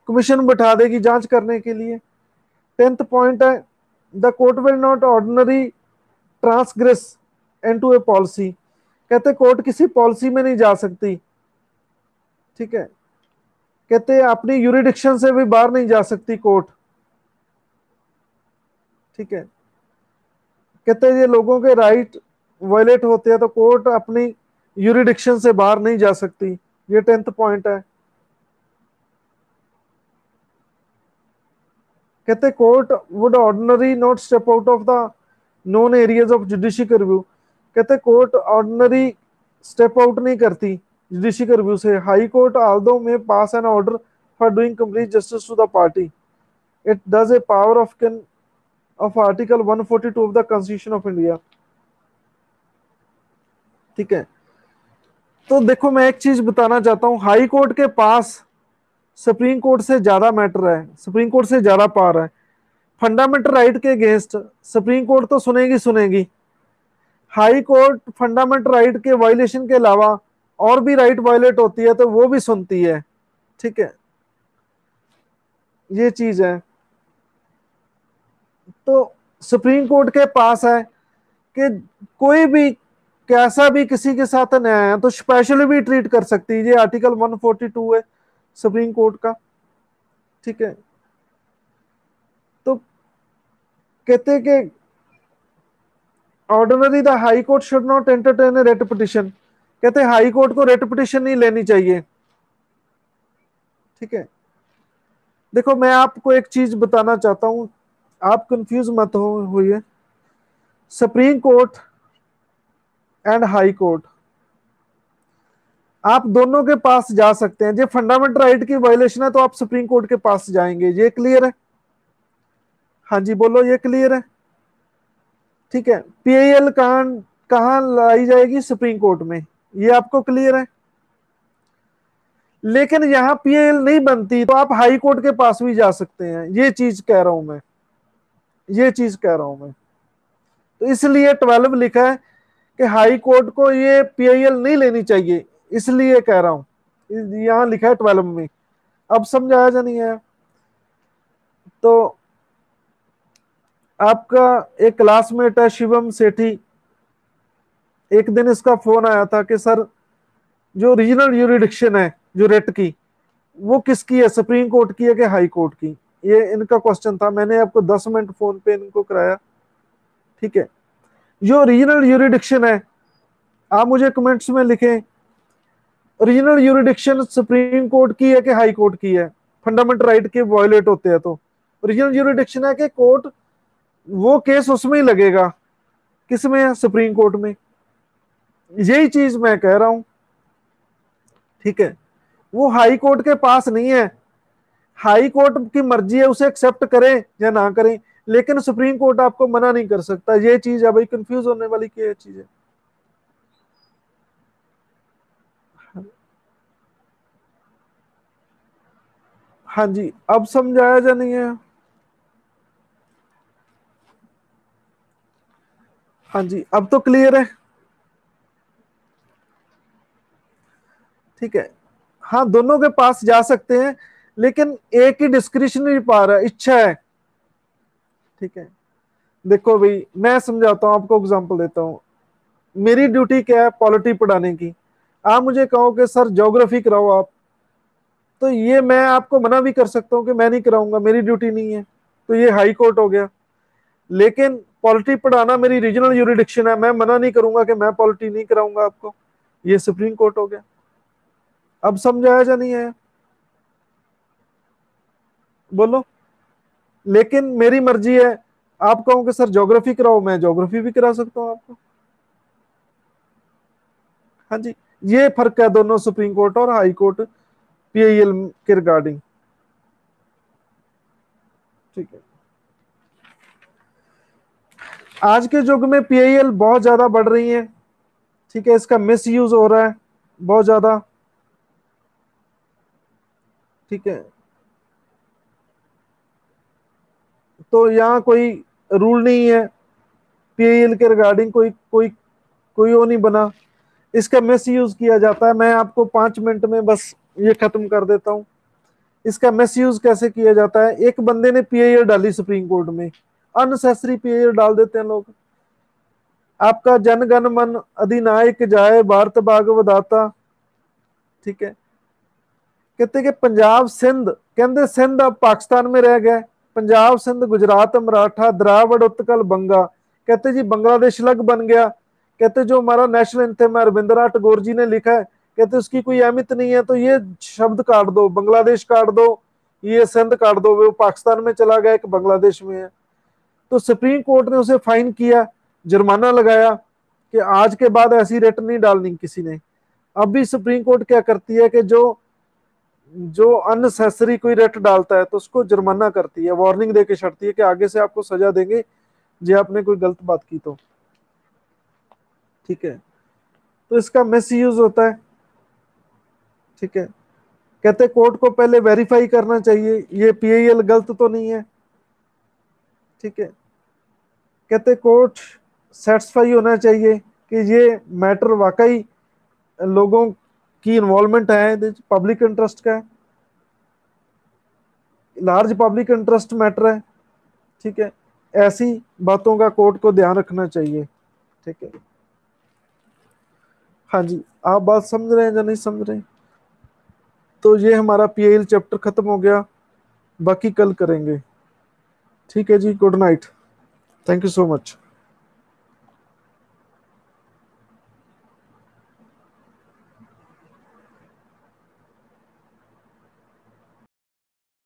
S1: कमीशन बैठा देगी जांच करने के लिए। टेंथ पॉइंट है, the court will not ordinary transgress into A policy. कहते कोर्ट किसी पॉलिसी में नहीं जा सकती। ठीक है, कहते हैं अपनी यूरिडिक्शन से भी बाहर नहीं जा सकती कोर्ट। ठीक है, कहते हैं ये लोगों के राइट वायलेट होते हैं, तो कोर्ट अपनी यूरिडिक्शन से बाहर नहीं जा सकती। ये टेंथ पॉइंट है। कहते court would ordinary not step out of the known areas of judicial review. कहते कोर्ट ऑर्डिनरी स्टेप आउट नहीं करती जुडिशियल रिव्यू से। High court although may pass an order for doing complete justice to the party, it does a power of can of article 142 of the constitution of India. ठीक है, तो देखो मैं एक चीज बताना चाहता हूं, हाई कोर्ट के पास सुप्रीम कोर्ट से ज्यादा मैटर है, सुप्रीम कोर्ट से ज्यादा पावर है। फंडामेंटल राइट के अगेंस्ट सुप्रीम कोर्ट तो सुनेगी सुनेगी, हाई कोर्ट फंडामेंटल राइट के वायलेशन के अलावा और भी राइट वायलेट होती है तो वो भी सुनती है। ठीक है, ये चीज है। तो सुप्रीम कोर्ट के पास है कि कोई भी कैसा भी किसी के साथ अन्याय है तो स्पेशली भी ट्रीट कर सकती है, ये आर्टिकल 142 है सुप्रीम कोर्ट का। ठीक है, तो कहते कि ordinary the high court should not entertain a rate petition, कहते हाई कोर्ट को रेट पिटिशन नहीं लेनी चाहिए। ठीक है, देखो मैं आपको एक चीज बताना चाहता हूं, आप कंफ्यूज मत होइए। Supreme court and high court आप दोनों के पास जा सकते हैं, जो फंडामेंटल राइट की वायलेशन है तो आप सुप्रीम कोर्ट के पास जाएंगे, ये क्लियर है? हाँ जी बोलो, ये क्लियर है? ठीक है, पीआईएल कहां लाई जाएगी? सुप्रीम कोर्ट में, ये आपको क्लियर है? लेकिन यहां पीआईएल नहीं बनती तो आप हाई कोर्ट के पास भी जा सकते हैं, ये चीज कह रहा हूं मैं, ये चीज कह रहा हूं मैं। तो इसलिए 12 लिखा है कि हाई कोर्ट को ये पीआईएल नहीं लेनी चाहिए, इसलिए कह रहा हूं, यहां लिखा है 12 में। अब समझाया जा नहीं है? तो आपका एक क्लासमेट है शिवम सेठी, एक दिन इसका फोन आया था कि सर जो रीजनल यूरिडिक्शन है जो रेट की, वो किसकी है, सुप्रीम कोर्ट की है कि हाई कोर्ट की? ये इनका क्वेश्चन था, मैंने आपको 10 मिनट फोन पे इनको कराया। ठीक है, जो रीजनल यूरिडिक्शन है, आप मुझे कमेंट्स में लिखें, रीजनल यूरिडिक्शन सुप्रीम कोर्ट की है कि हाई कोर्ट की है? फंडामेंटल राइट के वायलेट होते हैं तो रीजनल यूरिडिक्शन है कि कोर्ट, वो केस उसमें ही लगेगा, किसमें है? सुप्रीम कोर्ट में। यही चीज मैं कह रहा हूं। ठीक है, वो हाई कोर्ट के पास नहीं है, हाई कोर्ट की मर्जी है उसे एक्सेप्ट करें या ना करें, लेकिन सुप्रीम कोर्ट आपको मना नहीं कर सकता। ये चीज है भाई, कंफ्यूज होने वाली क्या चीज है? हाँ जी, अब समझाया जा नहीं है? हाँ जी, अब तो क्लियर है? ठीक है, हाँ दोनों के पास जा सकते हैं, लेकिन एक ही डिस्क्रिशनरी पावर है, इच्छा है। ठीक है, देखो भाई मैं समझाता हूँ आपको, एग्जांपल देता हूँ। मेरी ड्यूटी क्या है? पॉलिटी पढ़ाने की। आप मुझे कहो कि सर ज्योग्राफी कराओ आप, तो ये मैं आपको मना भी कर सकता हूँ कि मैं नहीं कराऊंगा, मेरी ड्यूटी नहीं है, तो ये हाई कोर्ट हो गया। लेकिन पॉलिटी पढ़ाना मेरी रीजनल यूरिडिक्शन है, मैं मना नहीं करूंगा कि मैं पॉलिटी नहीं कराऊंगा आपको, ये सुप्रीम कोर्ट हो गया। अब समझाया जा नहीं है? बोलो। लेकिन मेरी मर्जी है, आप कहो कि सर ज्योग्राफी कराओ, मैं ज्योग्राफी भी करा सकता हूँ आपको। हाँ जी, ये फर्क है दोनों सुप्रीम कोर्ट और हाई कोर्ट पीआईएल के रिगार्डिंग। ठीक है, आज के युग में पीआईएल बहुत ज्यादा बढ़ रही है। ठीक है, इसका मिस यूज हो रहा है बहुत ज्यादा। ठीक है, तो यहाँ कोई रूल नहीं है पीआईएल के रिगार्डिंग, कोई कोई कोई वो नहीं बना, इसका मिस यूज किया जाता है। मैं आपको 5 मिनट में बस ये खत्म कर देता हूँ, इसका मिस यूज कैसे किया जाता है। एक बंदे ने पीआईएल डाली सुप्रीम कोर्ट में, अननेसेसरी पीआईएल डाल देते हैं लोग। आपका जन गण मन अधिनायक जाए भारत भागवदाता। ठीक है, कहते कि पंजाब सिंध, कहते सिंध अब पाकिस्तान में रह गए, पंजाब सिंध गुजरात मराठा द्रावड़ उत्कल बंगा, कहते जी बांग्लादेश अलग बन गया। कहते जो हमारा नेशनल एंथम है रविंद्रनाथ टैगोर जी ने लिखा है, कहते उसकी कोई अहमियत नहीं है, तो ये शब्द काट दो, बांग्लादेश काट दो, ये सिंध काट दो, वो पाकिस्तान में चला गया, एक बांग्लादेश में है। तो सुप्रीम कोर्ट ने उसे फाइन किया, जुर्माना लगाया कि आज के बाद ऐसी रेट नहीं डालनी किसी ने। अब भी सुप्रीम कोर्ट क्या करती है कि जो जो अननेसेसरी कोई रेट डालता है तो उसको जुर्माना करती है, वार्निंग दे के छड़ती है कि आगे से आपको सजा देंगे जे आपने कोई गलत बात की तो। ठीक है, तो इसका मिस यूज होता है। ठीक है, कहते कोर्ट को पहले वेरीफाई करना चाहिए ये पीआईएल गलत तो नहीं है। ठीक है, कहते कोर्ट सेटिस्फाई होना चाहिए कि ये मैटर वाकई लोगों की इन्वॉल्वमेंट है, पब्लिक इंटरेस्ट का है, लार्ज पब्लिक इंटरेस्ट मैटर है। ठीक है, ऐसी बातों का कोर्ट को ध्यान रखना चाहिए। ठीक है, हाँ जी, आप बात समझ रहे हैं या नहीं समझ रहे हैं? तो ये हमारा पीएल चैप्टर खत्म हो गया, बाकी कल करेंगे। ठीक है जी, good night, thank you so much.